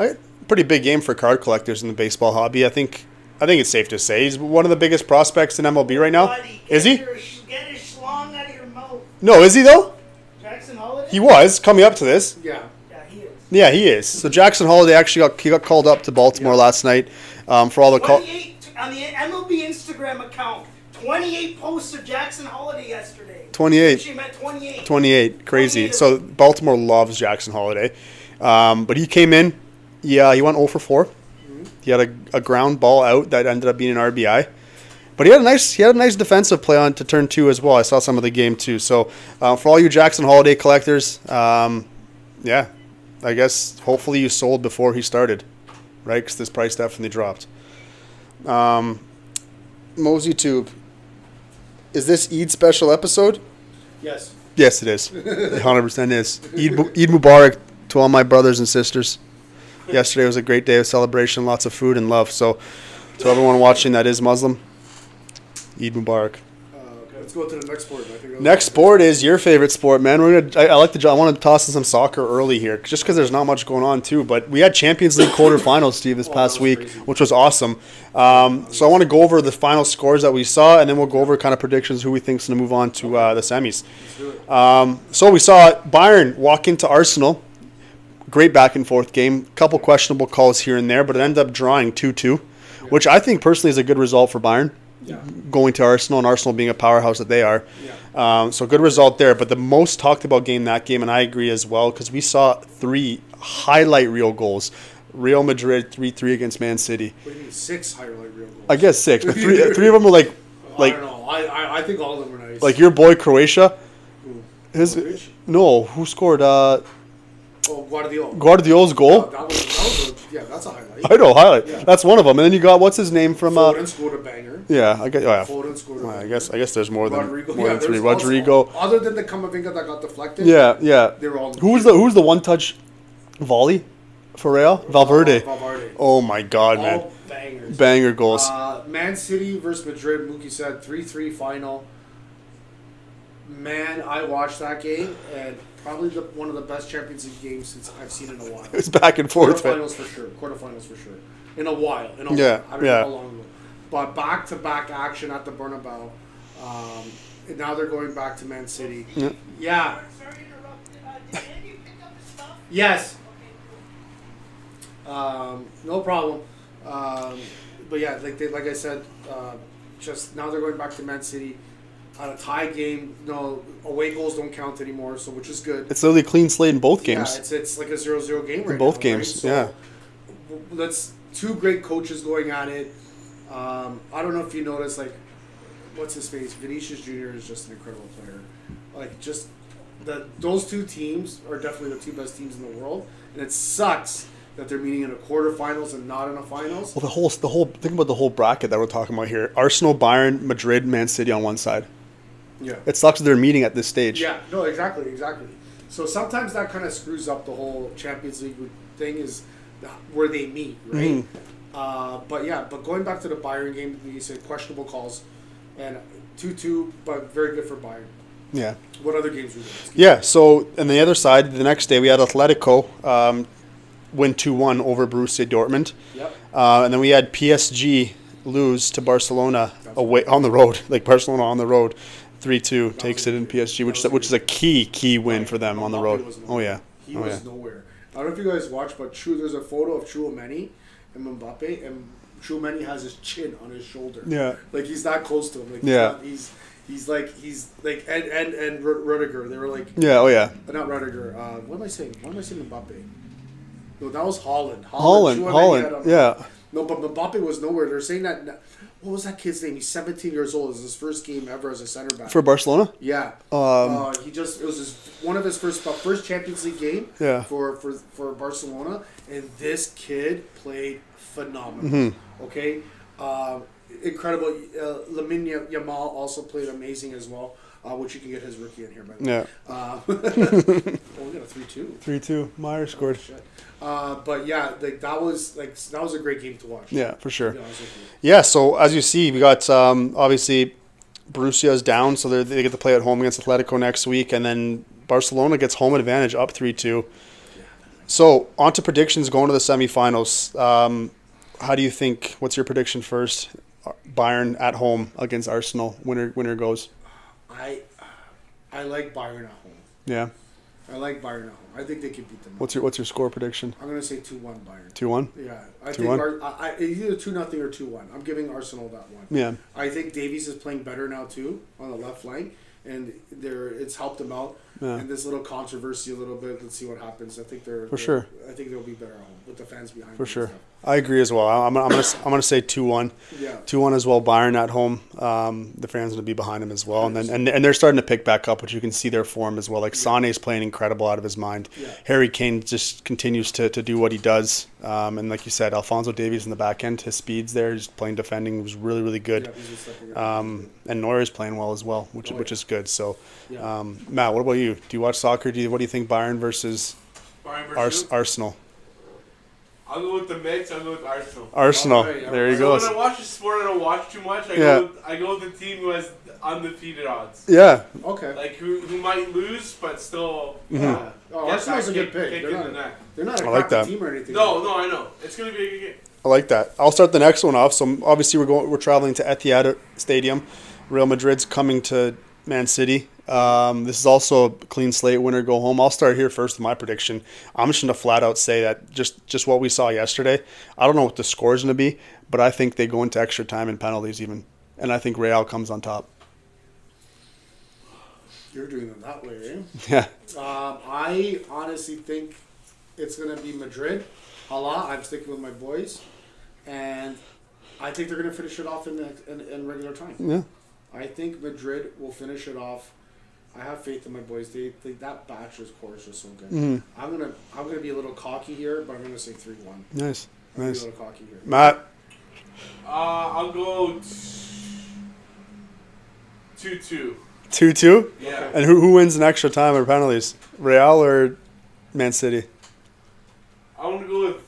big game for card collectors in the baseball hobby. I think it's safe to say he's one of the biggest prospects in MLB right now. Buddy, Is he? Get his schlong out of your mouth. No, is he though? Jackson Holiday? He was coming up to this. Yeah. Yeah, he is. Yeah, he is. So Jackson Holiday actually got called up to Baltimore last night for all the 28 on the MLB Instagram account. 28 posts of Jackson Holiday yesterday. 28. She meant 28. 28, crazy. 28. So Baltimore loves Jackson Holiday, but he came in. Yeah, he went 0 for 4. He had a ground ball out that ended up being an RBI, but he had a nice defensive play on to turn 2 as well. I saw some of the game too. So for all you Jackson Holiday collectors, yeah, I guess hopefully you sold before he started, right? Because this price definitely dropped. Mosey Tube. Is this Eid special episode? Yes. Yes, it is. 100% is. Eid Mubarak to all my brothers and sisters. Yesterday was a great day of celebration, lots of food and love. So to everyone watching that is Muslim, Eid Mubarak. Let's go to the next sport. I think that was- Next sport is your favorite sport, man. I like I want to toss in some soccer early here, just because there's not much going on too. But we had Champions League quarterfinals, Steve, this Oh, past that was week, crazy. which was awesome. So I want to go over the final scores that we saw, and then we'll go over kind of predictions who we think's going to move on to the semis. So we saw Bayern walk into Arsenal. Great back and forth game. Couple questionable calls here and there, but it ended up drawing 2-2, which I think personally is a good result for Bayern. Yeah. Going to Arsenal, and Arsenal being a powerhouse that they are. Yeah. So good result there. But the most talked about game that game, and I agree as well, because we saw 3 highlight reel goals. Real Madrid 3-3 against Man City. What do you mean 6 highlight reel goals? I guess 6, but three of them were like I don't know. I think all of them were nice. like your boy Croatia. Who? His Modric? no, who scored Oh, Guardiola. Guardiola's goal? That was that's a highlight. I know, highlight. Yeah. That's one of them. And then you got what's his name from Foden scored a banger. yeah, I guess. Oh, yeah. Foden scored a Well, banger. I guess there's more than Rodrigo. more than 3. there's also- Rodrigo. Other than the Camavinga that got deflected. Yeah, yeah. They were all. Who's the one touch volley for Real? Valverde. Valverde. Oh my god, man. All bangers. Banger goals. Man City versus Madrid. Mookie said 3-3 final. Man, I watched that game and probably one of the best Champions League games since I've seen in a while. It's back and forth. man. Quarterfinals for sure. Quarterfinals for sure. In a while. Yeah, I don't know yeah. how long ago. But back-to-back action at the Bernabeu. And now they're going back to Man City. Yeah. Yeah. Sorry to interrupt. Did you pick up his stuff? Yes. Okay. No problem. But yeah, like I said, just now they're going back to Man City. On a tie game, no away goals don't count anymore, so which is good. It's literally a clean slate in both games. Yeah, it's like a 0-0 game right In both now, games, right? So yeah. That's 2 great coaches going at it. I don't know if you noticed, like, what's his face? Vinicius Jr. is just an incredible player. Like, just those 2 teams are definitely the 2 best teams in the world, and it sucks that they're meeting in a quarterfinals and not in a finals. Well, the whole think about the whole bracket that we're talking about here: Arsenal, Bayern, Madrid, Man City on one side. Yeah. It sucks that they're meeting at this stage. Yeah, no, exactly. So sometimes that kind of screws up the whole Champions League thing is where they meet, right? But going back to the Bayern game, you said questionable calls, and 2-2, but very good for Bayern. Yeah. What other games were there? Yeah. So on the other side, the next day we had Atletico win 2-1 over Borussia Dortmund, Yep. and then we had PSG lose to Barcelona away on the road, like Barcelona on the road. 3-2 takes it in PSG, which is a key win for them on the Mbappe road. was Oh yeah. He Oh, was yeah. nowhere. I don't know if you guys watched, but there's a photo of Chouameni and Mbappe, and Chouameni has his chin on his shoulder. Yeah. Like he's that close to him. Like Yeah. he's like and Rudiger. They were like Yeah. Oh yeah. not Rudiger. What am I saying? Why am I saying Mbappe? No, that was Holland. Holland. Chouameni had a- Yeah. No, but Mbappe was nowhere. They're saying that. What was that kid's name? He's 17 years old. It was his first game ever as a center back. For Barcelona. Yeah. It was one of his first Champions League game. Yeah. For Barcelona, and this kid played phenomenal. Mm-hmm. Okay. Incredible. Lamine Yamal also played amazing as well. Which you can get his rookie in here, by the way. Yeah. We got a 3-2. 3-2. Meyer scored. Shit. But yeah, that was a great game to watch. Yeah, for sure. To be honest with you. Yeah, so as you see, we got obviously Borussia's down, so they get to play at home against Atletico next week, and then Barcelona gets home advantage up 3-2. So on to predictions going to the semifinals. How do you think? What's your prediction first? Bayern at home against Arsenal. Winner goes. I like Bayern at home. Yeah. I like Bayern at home. I think they can beat them. What's your score prediction? I'm gonna say 2-1 Bayern. 2-1. Yeah, I 2-1? think either 2-0 or 2-1. I'm giving Arsenal that one. Yeah. I think Davies is playing better now too on the left flank, and it's helped them out. Yeah. And this little controversy a little bit. Let's see what happens. I think sure. I think they'll be better at home with the fans behind. For them sure. and stuff. I agree as well. I'm gonna say 2-1. Yeah. 2-1 as well. Bayern at home. The fans going to be behind him as well, and then and they're starting to pick back up, which you can see their form as well. Like Sané's playing incredible out of his mind. Yeah. Harry Kane just continues to do what he does, and like you said, Alphonso Davies in the back end, his speeds there, just playing defending was really really good. Yeah, he's just stepping up. And Neuer is playing well as well, which is good. So, Yeah. Matt, what about you? Do you watch soccer? What do you think Bayern versus Bayern versus who? Arsenal? I'll go with the mix. I'll go with Arsenal. Arsenal. Alright, There you So go. when I watch the sport, I don't watch too much. Yeah. I go with the team who has undefeated odds. Yeah. Okay. Like who might lose, but still. Yeah. Oh, get Arsenal's that a good pick. kick They're in the not, neck. they're not a I like crappy that. team or anything. No, I know. It's gonna be a good game. I like that. I'll start the next one off. So obviously we're traveling to Etihad Stadium. Real Madrid's coming to Man City. This is also a clean slate, winner go home. I'll start here first with my prediction. I'm just going to flat out say that just what we saw yesterday. I don't know what the score is going to be, but I think they go into extra time and penalties even. And I think Real comes on top. You're doing it that way, eh? Yeah. I honestly think it's going to be Madrid. I'm sticking with my boys. And I think they're going to finish it off in regular time. Yeah. I think Madrid will finish it off. I have faith in my boys. That Bachelor's course is so good. Mhm. I'm gonna be a little cocky here, but I'm gonna say 3-1. Nice. I'm gonna be Nice. a little cocky here. Matt. I'll go 2-2. 2-2? Yeah. And who wins in extra time or penalties? Real or Man City? I want to go with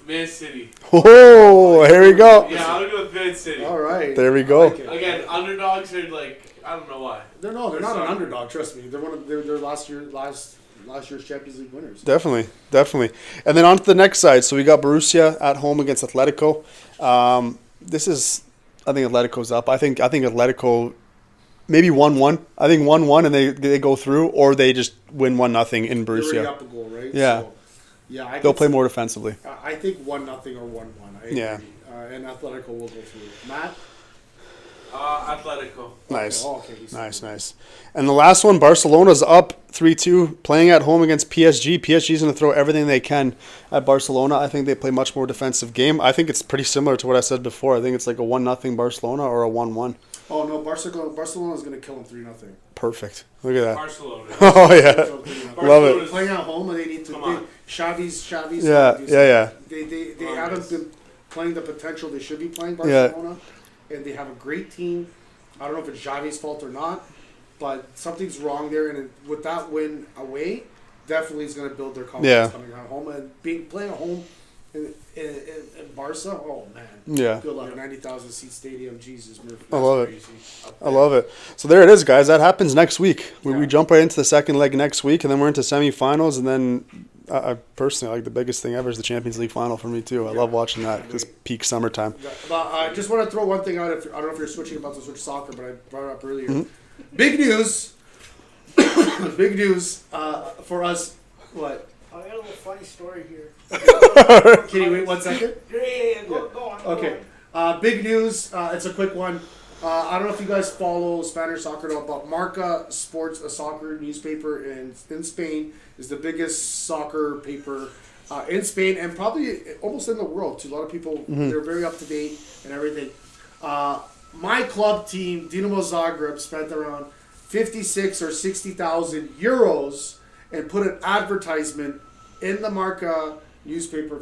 Man City. Oh, here we go. Yeah, I'm gonna go with Man City. All right. There we I go. like it. Again, underdogs are like I don't know why. They're not an Sorry. underdog. Trust me. They're last year's Champions League winners. Definitely. And then on to the next side. So we got Borussia at home against Atletico. I think Atletico's up. I think Atletico maybe 1-1. I think 1-1 and they go through, or they just win 1-0 in They're already Borussia. up a goal, right? Yeah. So, yeah. They'll play more defensively. I think 1-0 or 1-1. I agree. Yeah. And Atletico will go through. Matt. Atletico. Nice. Okay, he's Nice. And the last one, Barcelona's up 3-2, playing at home against PSG. PSG's going to throw everything they can at Barcelona. I think they play much more defensive game. I think it's pretty similar to what I said before. I think it's like a 1-0 Barcelona or a 1-1. Oh no, Barcelona's going to kill them 3-0. Perfect. Look at that. Barcelona. Oh, yeah. Love Barcelona's- it. Playing at home, and they need to. Come on. Xavi's. Yeah. They Come on, haven't guys. been playing the potential they should be playing. Yeah. Barcelona, and they have a great team. I don't know if it's Xavi's fault or not, but something's wrong there. And with that win away, definitely is going to build their confidence coming at home and playing at home in Barca. Oh man, Yeah. good luck. 90,000 seat stadium. Jesus, Murphy. I love it. Crazy. I love it. So there it is, guys. That happens next week. We Yeah. jump right into the second leg next week, and then we're into semifinals. And then I personally like the biggest thing ever is the Champions League final for me too. I love watching that. This peak summertime. But I just want to throw one thing out. I don't know if you're switching about to switch soccer, but I brought it up earlier. Mm-hmm. Big news. Big news for us. What? I got a little funny story here. Can you wait 1 second? Yeah. Go on. go Okay. on. Big news. It's a quick one. I don't know if you guys follow Spanish soccer at all, but Marca Sports, a soccer newspaper in Spain, is the biggest soccer paper in Spain and probably almost in the world too. A lot of people, they're very up to date and everything. My club team, Dinamo Zagreb, spent around 56 or 60,000 euros and put an advertisement in the Marca newspaper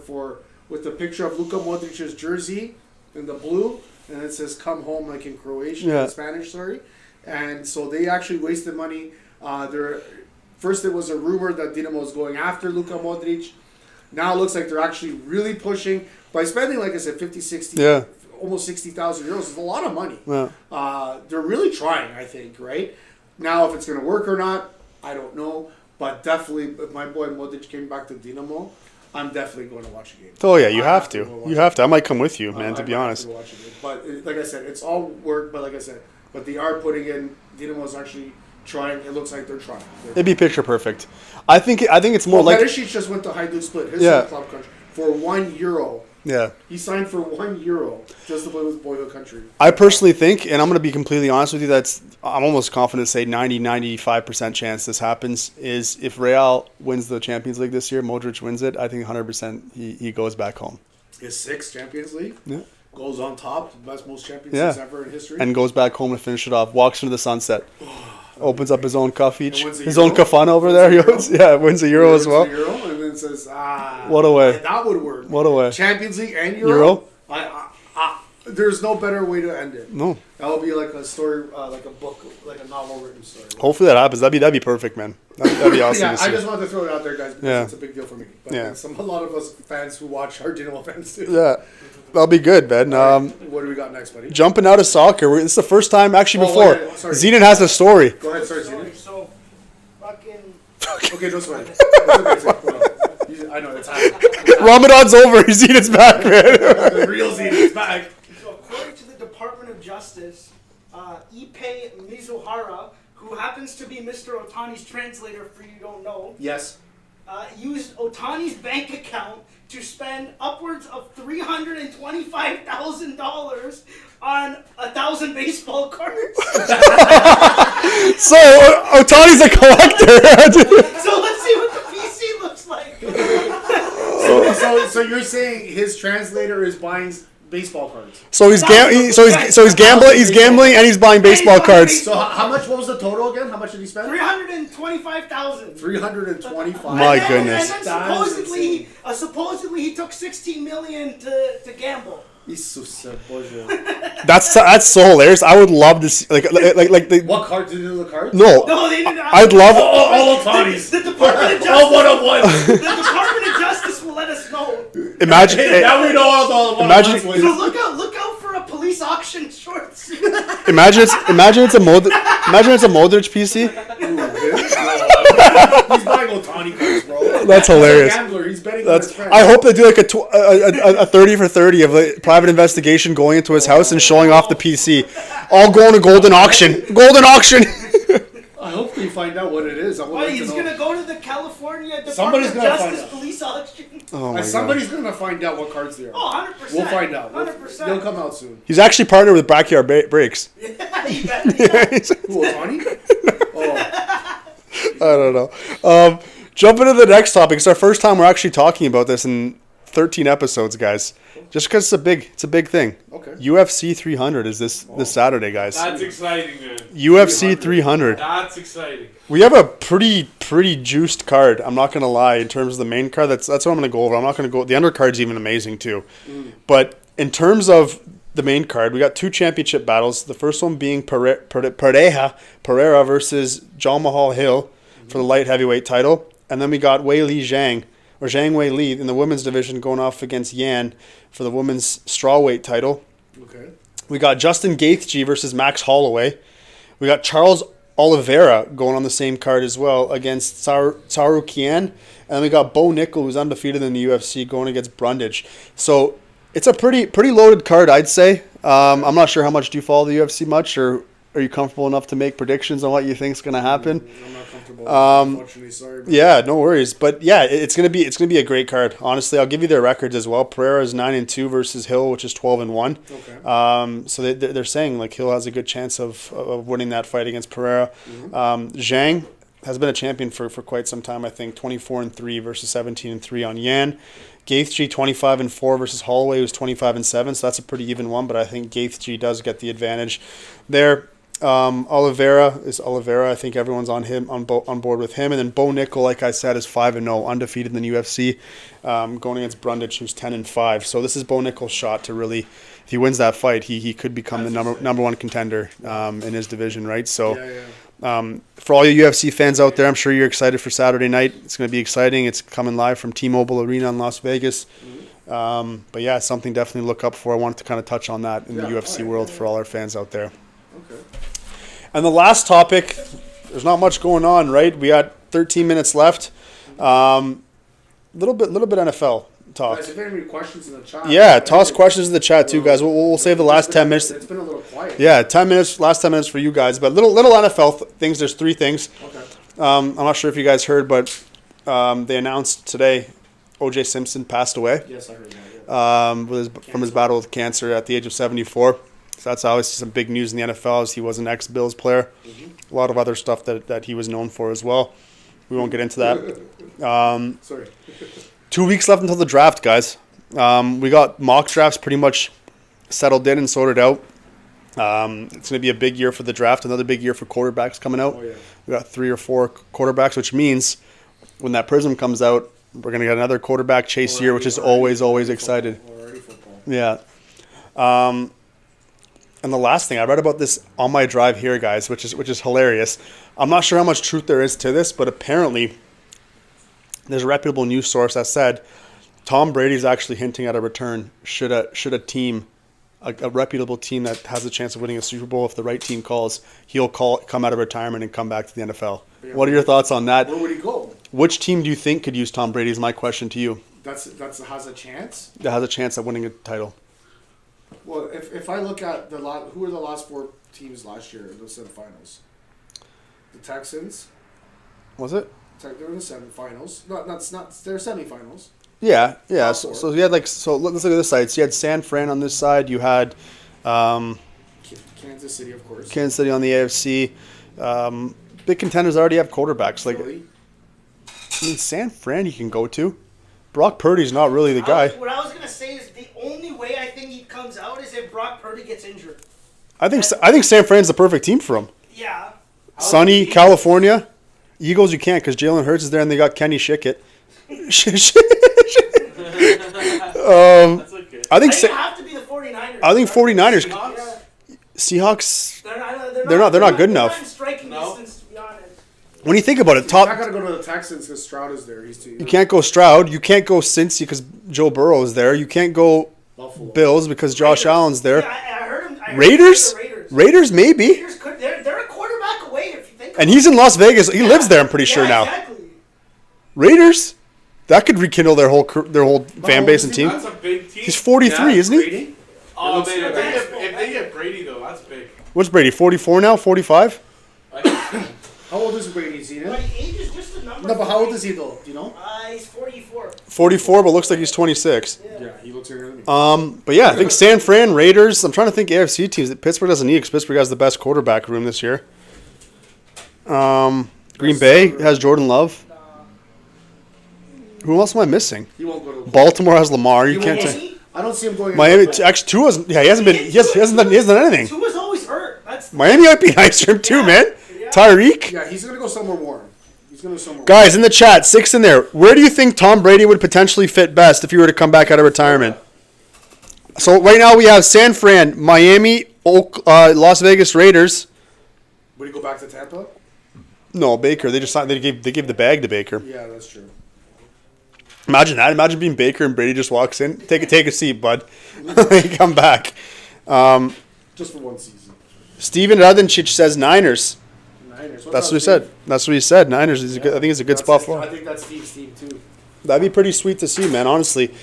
with a picture of Luka Modric's jersey in the blue, and it says "Come home" like in Croatian, Yeah. in Spanish, sorry. And so they actually wasted money. First, it was a rumor that Dinamo was going after Luka Modric. Now it looks like they're actually really pushing by spending, like I said, 50, 60, Yeah. almost 60,000 euros. It's a lot of money. Yeah. They're really trying, I think, right? Now, if it's going to work or not, I don't know. But definitely, if my boy Modric came back to Dinamo, I'm definitely going to watch a game. Oh yeah, you I have have to to. go watch You it. have to. I might come with you, man. I To be might have honest. to go watch a game. But like I said, it's all work. But like I said, but they are putting in. Dinamo's actually trying. It looks like they're trying. It'd be picture perfect. I think it's more Well, like Perisic just went to Hajduk Split, his Yeah. club country, for €1. yeah. He signed for €1 just to play with boyhood country. I personally think, and I'm going to be completely honest with you, I'm almost confident to say 95% chance this happens, is if Real wins the Champions League this year, Modric wins it, I think 100% he goes back home. His 6th Champions League. Yeah. Goes on top, most Champions Yeah. Leagues ever in history. And goes back home to finish it off, walks into the sunset, opens up his own cuff each, And wins a his Euro. own kafana over Wins there. a He Euro. wins a Euro as well. Euro, and then says, What a way. That would work. What a way. Champions League and Euro. Euro? There's no better way to end it. No. That'll be like a story, like a book, like a novel written story. Hopefully that happens. That'd be perfect, man. That'd be awesome Yeah, to see. I just wanted to throw it out there, guys, because Yeah. it's a big deal for me. But Yeah. it's a lot of us fans who watch our Dinamo fans too. Yeah, that'll be good, man. What do we got next, buddy? Jumping out of soccer, this is the first time, actually, Oh, before. wait, sorry. Zenon has a story. Go ahead, sorry, Zena. So, fucking. Okay, don't sweat. It's okay, Zena. Hold on. I know, it's happening. Ramadan's over. Zenon's back, man. The real Zena is back. So according to the Department of Justice, Ippei Mizuhara, who happens to be Mr. Otani's translator for you don't know, Yes. used Otani's bank account to spend upwards of $325,000 on 1,000 baseball cards. So, Otani's a collector. So let's see what the PC looks like. So you're saying his translator is buying baseball cards? So he's gambling, and he's buying baseball cards. So how much? What was the total again? How much did he spend? 325,000. 325. My goodness. And then That is supposedly he took 16 million to gamble. Jesus, Boże. That's so hilarious. I would love to see like the What card did you do? The cards? no. No, they didn't. I'd love All Otani's. The Department of Justice. All one of one. The Department of Justice will let us know. imagine Now we know all the Imagine- So look out for a police auction shorts. imagine it's a Modric PC. He's buying Otani cards, bro. That's hilarious. He's a gambler. He's betting on his That's. friends. I hope they do like a 30 for 30 of like private investigation going into his house and showing off the PC, all going to golden auction. Golden auction. I hope they find out what it is. I would Why, like to he's know. going to go to the California Department Somebody's of gonna find Justice out. police auction. Oh my god. Somebody's gonna find out what cards they are. Oh, 100%. We'll find out. 100%. They'll come out soon. He's actually partnered with Backyard Breaks. You bet, yeah. Who, Otani? Oh, I don't know. Jump into the next topic. It's our first time we're actually talking about this in 13 episodes, guys. Just because it's a big thing. okay. UFC 300 is this Saturday, guys. That's exciting, man. UFC 300. That's exciting. We have a pretty juiced card. I'm not gonna lie. In terms of the main card, that's what I'm gonna go over. I'm not gonna go. The undercard's even amazing too. But in terms of the main card, we got two championship battles. The first one being Pereira versus John Mahal Hill for the light heavyweight title, and then we got Wei Li Zhang or Zhang Wei Li in the women's division going off against Yan for the women's strawweight title. Okay. We got Justin Gaethje versus Max Holloway. We got Charles Oliveira going on the same card as well against Tsarukyan. And then we got Bo Nickel, who's undefeated in the UFC, going against Brundage. So it's a pretty loaded card, I'd say. I'm not sure how much do you follow the UFC much, or are you comfortable enough to make predictions on what you think's going to happen? I'm not comfortable. Unfortunately, sorry. Yeah, no worries. But yeah, it's gonna be a great card. Honestly, I'll give you their records as well. Pereira is 9-2 versus Hill, which is 12-1. Okay. So they're saying like Hill has a good chance of winning that fight against Pereira. Zhang has been a champion for quite some time. I think 24-3 versus 17-3 on Yan. Gaethje 25-4 versus Holloway, who's 25-7. So that's a pretty even one. But I think Gaethje does get the advantage there. Oliveira. I think everyone's on board with him. And then Bo Nickel, like I said, is 5-0, undefeated in the UFC, going against Brundage, who's 10-5. So this is Bo Nickel's shot to really, if he wins that fight, he could become the number one contender in his division, right? So. Yeah. For all you UFC fans out there, I'm sure you're excited for Saturday night. It's going to be exciting. It's coming live from T-Mobile Arena in Las Vegas. But yeah, something definitely to look up for. I wanted to kind of touch on that in the UFC world for all our fans out there. Okay. And the last topic, there's not much going on, right? We got 13 minutes left. Little bit NFL talk. Guys, if you have any questions in the chat. Yeah, toss questions in the chat too, guys. We'll save the last 10 minutes. It's been a little quiet. Yeah, 10 minutes. Last 10 minutes for you guys. But little NFL things. There's three things. Okay. I'm not sure if you guys heard, but they announced today O.J. Simpson passed away Yes, I heard that. from his battle with cancer at the age of 74. So that's obviously some big news in the NFL, as he was an ex-Bills player. A lot of other stuff that he was known for as well. We won't get into that. Sorry. 2 weeks left until the draft, guys. We got mock drafts pretty much settled in and sorted out. It's going to be a big year for the draft, another big year for quarterbacks coming out. Oh, yeah. We got 3 or 4 quarterbacks, which means when that prism comes out, we're going to get another quarterback chase year, which is always excited. Already football. Yeah. And the last thing I read about this on my drive here, guys, which is hilarious. I'm not sure how much truth there is to this, but apparently there's a reputable news source that said Tom Brady's actually hinting at a return should a team, a reputable team that has a chance of winning a Super Bowl, if the right team calls, he'll come out of retirement and come back to the NFL. Yeah. What are your thoughts on that? Where would he go? Which team do you think could use Tom Brady is my question to you. That's has a chance. That has a chance at winning a title. Well, if I look at who were the last 4 teams last year in the semifinals? The Texans. Was it? They were in the semifinals. No, not they're semifinals. Yeah. Top So, 4. so you had let's look at the sides. You had San Fran on this side. You had Kansas City, of course. Kansas City on the AFC. Big contenders already have quarterbacks. Like, Philly. I mean, San Fran you can go to. Brock Purdy's not really the guy. What I was gonna say is the only way I think he comes out is if Brock Purdy gets injured. I think San Fran's the perfect team for him. Yeah. Sunny, California. Eagles you can't because Jalen Hurts is there and they got Kenny Shickett. That's okay. I think It have to be the 49ers. I think 49ers. Seahawks? Seahawks. They're not good enough. Not in striking No. distance, to be honest. When you think about it, You're not top gonna go to the Texans because Stroud is there. He's too. you can't go Stroud. You can't go Cincy because Joe Burrow is there. You can't go Buffalo. Bills because Josh Raiders. Allen's there. Yeah, I heard him. I heard Raiders? the Raiders. Raiders maybe. Raiders could. They're a quarterback away if you think. And he's in Las Vegas. He lives there. I'm pretty sure now. Exactly. Raiders. That could rekindle their whole fan base and team. That's a big team. He's 43, Yeah, isn't he? Brady? Oh looks man, good. if they get Brady though, that's big. What's Brady? 44 now? 45? How old is Brady? Is he? But age is just a number. No, but how old is he though? Do you know? He's 44. 44, but looks like he's 26. Yeah, he looks younger than me. But yeah, I think San Fran, Raiders. I'm trying to think AFC teams that Pittsburgh doesn't need because Pittsburgh has the best quarterback room this year. Green Bay has Jordan Love. Who else am I missing? He won't go to. Baltimore has Lamar. You He can't won't say. go- I don't see him going. Miami. anywhere. Actually, Tua hasn't. Yeah, he hasn't been. He hasn't done anything. Tua's always hurt. That's Miami might be nice for him too, man. Yeah. Tyreek. Yeah, he's gonna go somewhere warm. He's gonna go somewhere. Guys in the chat, 6 in there. Where do you think Tom Brady would potentially fit best if he were to come back out of retirement? So right now we have San Fran, Miami, Las Vegas Raiders. Would he go back to Tampa? No, Baker. They just signed, they gave the bag to Baker. Yeah, that's true. Imagine that. Imagine being Baker and Brady just walks in. Take a seat, bud. Come back. Just for one season. Steven Radonjic says Niners. Niners. That's what he said. That's what he said. Niners is a good. I think it's a good spot for I him. think that's Steve's team too. That'd be pretty sweet to see, man. Honestly,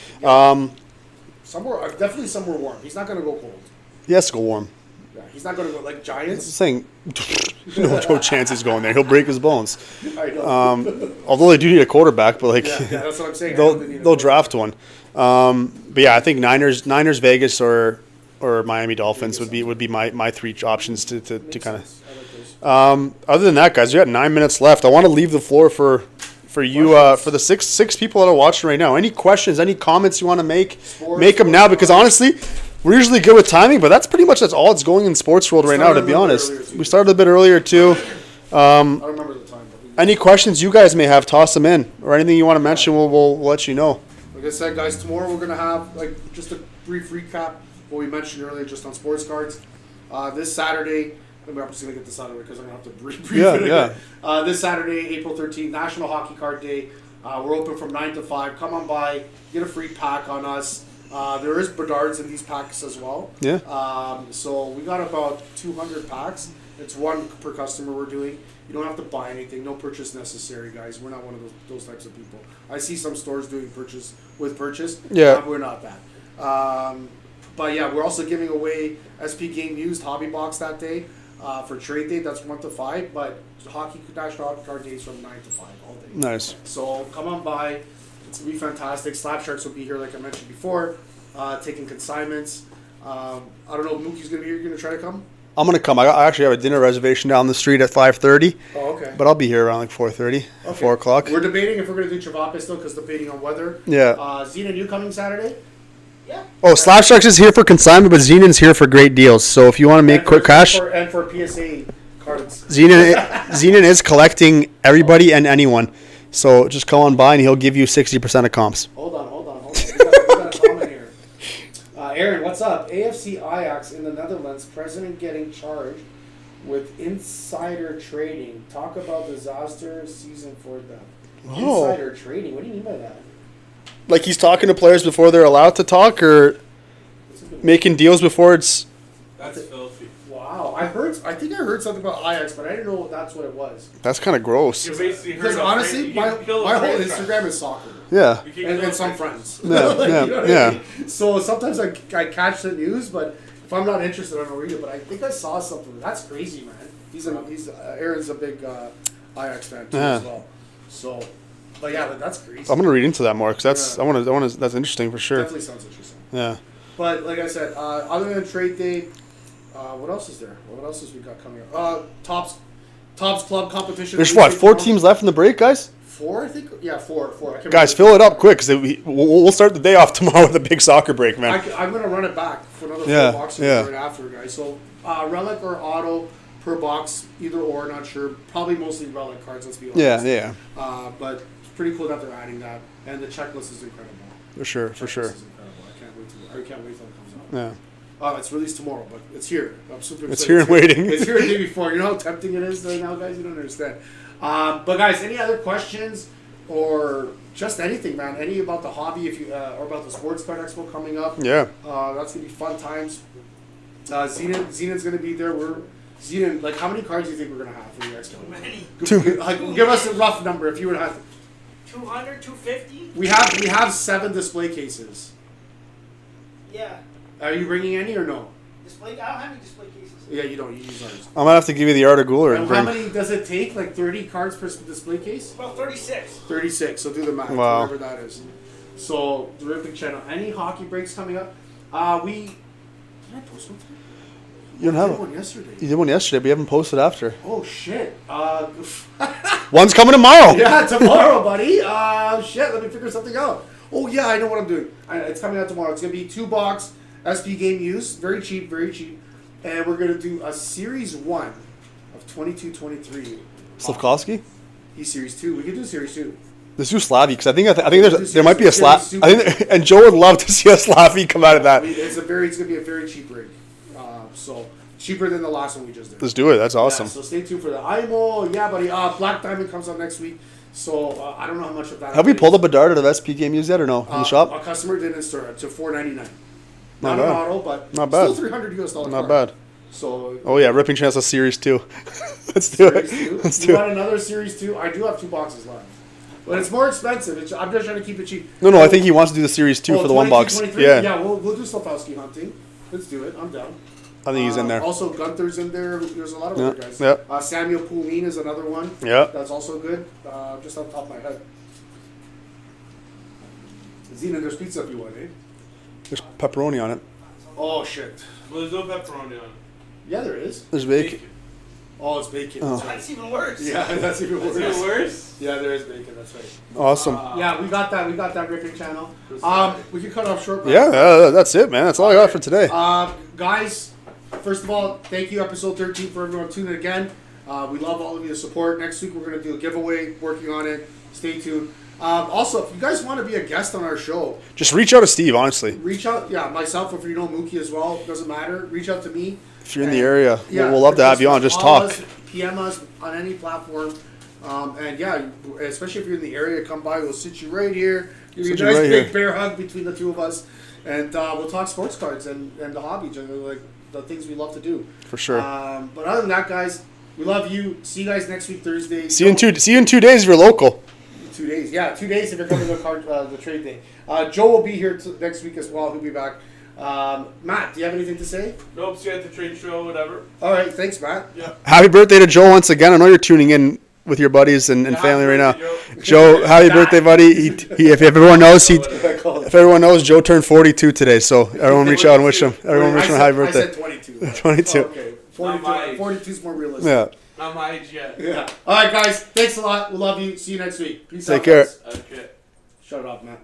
Somewhere, definitely somewhere warm. He's not gonna go cold. he has to go warm. Yeah, he's not gonna go like That's Giants. the thing. No chance he's going there. He'll break his bones. I know. Although they do need a quarterback, but like yeah, that's what I'm saying. I know they need a they'll draft one. But yeah, I think Niners, Vegas, or Miami Dolphins would be my 3 options to kind of. sense. I like those. Other than that, guys, we got 9 minutes left. I want to leave the floor for you for the six people that are watching right now. Any questions, any comments you want to make them now, because honestly, we're usually good with timing, but that's all that's going in sports world right now. To be honest, we started a bit earlier too. I remember the time. But Any questions you guys may have, toss them in, or anything you want to mention, we'll let you know. like I said, guys, tomorrow we're gonna have just a brief recap what we mentioned earlier, just on sports cards. This Saturday, I'm just gonna get this out of it because I'm gonna have to brief Yeah, it yeah. again. This Saturday, April 13th, National Hockey Card Day. We're open from 9 to 5. Come on by, get a free pack on us. There is Bedards in these packs as well. Yeah. So we got about 200 packs. It's 1 per customer we're doing. You don't have to buy anything. No purchase necessary, guys. We're not one of those types of people. I see some stores doing purchase. Yeah. We're not that. But yeah, we're also giving away SP Game Used Hobby Box that day for trade day. That's 1 to 5. But National Hockey Card Day is from 9 to 5 all day. Nice. So come on by. It's going to be fantastic. Slap Sharks will be here, like I mentioned before, taking consignments. I don't know if Mookie's going to be here. You're going to try to come? I'm gonna come. I actually have a dinner reservation down the street at 5:30, Oh, okay. but I'll be here around like 4:30, 4 o'clock. We're debating if we're going to do Chavape still because debating on weather. Yeah. Xena, you coming Saturday? Yeah. Oh, Slapsharks is here for consignment, but Zenon's here for great deals. So if you want to make And quick cash, And for PSA cards. Zenon is collecting everybody and anyone. So just come on by and he'll give you 60% of comps. Hold on. We got a comment here. Aaron, what's up? AFC Ajax in the Netherlands, president getting charged with insider trading. Talk about disaster season for them. Oh. Insider trading? What do you mean by that? Like he's talking to players before they're allowed to talk, or That's a good making deals before it's. That's filthy. Wow, I think I heard something about Ajax, but I didn't know that's what it was. That's kind of gross. You basically heard Because a honestly, you my can kill a whole franchise. Instagram is soccer. Yeah. You can And, kill and a some franchise. friends. Yeah, Like, yeah, you know what yeah. I mean? So sometimes I catch the news, but if I'm not interested, I don't read it. But I think I saw something. That's crazy, man. Aaron's a big Ajax fan too Yeah. as well. So, but yeah, that's crazy. I'm gonna read into that more because that's Yeah. I want to that's interesting for sure. Definitely sounds interesting. Yeah. But like I said, other than trade day, what else is there? What else has we got coming up? Tops club competition. There's Wednesday, what 4 tomorrow. teams left in the break, guys. 4, I think. Yeah, 4. I can't Guys, remember. fill it up quick because we'll start the day off tomorrow with a big soccer break, man. I'm gonna run it back for another Yeah, 4 boxes yeah. right after, guys. So relic or auto per box, either or, not sure. Probably mostly relic cards. Let's be honest. Yeah, yeah, But it's pretty cool that they're adding that, and the checklist is incredible. for sure, for Checklist sure. is incredible. I can't wait till it comes out. Yeah. It's released tomorrow, but it's here. I'm super excited. It's here and waiting. It's here the day before. You know how tempting it is right now, guys? You don't understand. But guys, any other questions or just anything, man? Any about the hobby, if you or about the Sports Card Expo coming up? Yeah. That's gonna be fun times. Zenon's gonna be there. Zenon, like, how many cards do you think we're gonna have for the expo? Many. Give us a rough number if you would have. 200, 250? We have 7 display cases. Yeah. Are you bringing any or no? Display. I don't have any display cases. Yeah, you don't. You use ours. I'm gonna have to give you the art of Guler and And how bring. many does it take? Like 30 cards per display case? About 36. 36. So do the math. Wow. Whatever that is. So the Ripping Channel. Any hockey breaks coming up? We. Did I post one? Today? You don't I have did it. one yesterday. You did one yesterday, but you haven't posted after. Oh shit. One's coming tomorrow. Yeah, tomorrow, buddy. Shit. Let me figure something out. Oh yeah, I know what I'm doing. It's coming out tomorrow. It's gonna be 2-box SP game use. Very cheap. Very cheap. And we're gonna do a series 1 of 22-23. Slavkovsky. He's series 2. We could do series 2. Let's do Slavy because I think there might be a Slav. Series I think and Joe would love to see a Slavy come out of that. It's gonna be a very cheap break. So cheaper than the last one we just did. Let's do it. That's awesome. Yeah, so stay tuned for the IMO. Yeah, buddy. Black Diamond comes out next week. So I don't know how much of that. Have we pulled up a dart out of SP game used yet or no in the shop? A customer didn't store it to $4.99. Not Not an bad. auto, but Not bad. still $300 Not card. bad. So Oh yeah, Ripping Chance of Series 2. Let's do series it. 2. Let's You do want it. another series 2? I do have 2 boxes left, but it's more expensive. I'm just trying to keep it cheap. No, I think he wants to do the Series 2 Oh, for the 1 box. 23? Yeah, Yeah, we'll do Slavkovsky hunting. Let's do it. I'm down. I think he's in there. Also, Gunther's in there. There's a lot of Yeah, other guys. yeah. Samuel Poulin is another one. Yeah. That's also good. Just off the top of my head. Zena, there's pizza if you want, eh? There's pepperoni on it. Oh, shit. Well, there's no pepperoni on it. Yeah, there is. There's bacon. Oh, it's bacon. Oh. That's right. That's even worse. Yeah, that's even worse. Is it worse? Yeah, there is bacon. That's right. Awesome. Yeah, we got that. We got that ripping channel. We can cut off short. Yeah, that's it, man. That's all I got for today. Guys, first of all, thank you, episode 13, for everyone tuning in again. We love all of your support. Next week, we're going to do a giveaway, working on it. Stay tuned. Also, if you guys want to be a guest on our show, Just reach out to Steve, honestly. reach out. Yeah, myself, if you know Mookie as well, doesn't matter. Reach out to me. If you're in the area, Yeah, we'll love to have you on. Just call talk. us, PM us on any platform. And yeah, especially if you're in the area, come by. We'll sit you right here. Give you a Sit you nice right big here. bear hug between the two of us. And we'll talk sports cards and the hobby, like the things we love to do. For sure. But other than that, guys, we love you. See you guys next week, Thursday. See you in 2 days if you're local. 2 days. Yeah, 2 days if you're coming to the trade day. Joe will be here next week as well. He'll be back. Matt, do you have anything to say? Nope, see you at the trade show, whatever. All right, thanks, Matt. Yeah. Happy birthday to Joe once again. I know you're tuning in with your buddies and family right now. Joe, happy birthday, buddy. If everyone knows, if everyone knows, Joe turned 42 today. So everyone reach out and wish him. Everyone wish him a happy I birthday. said 22. 22. Okay, Not my age. 42 is more realistic. Yeah. Not my age yet. Yeah. All right, guys. Thanks a lot. We love you. See you next week. Peace out. Take care. guys. Okay. Shut it off, Matt.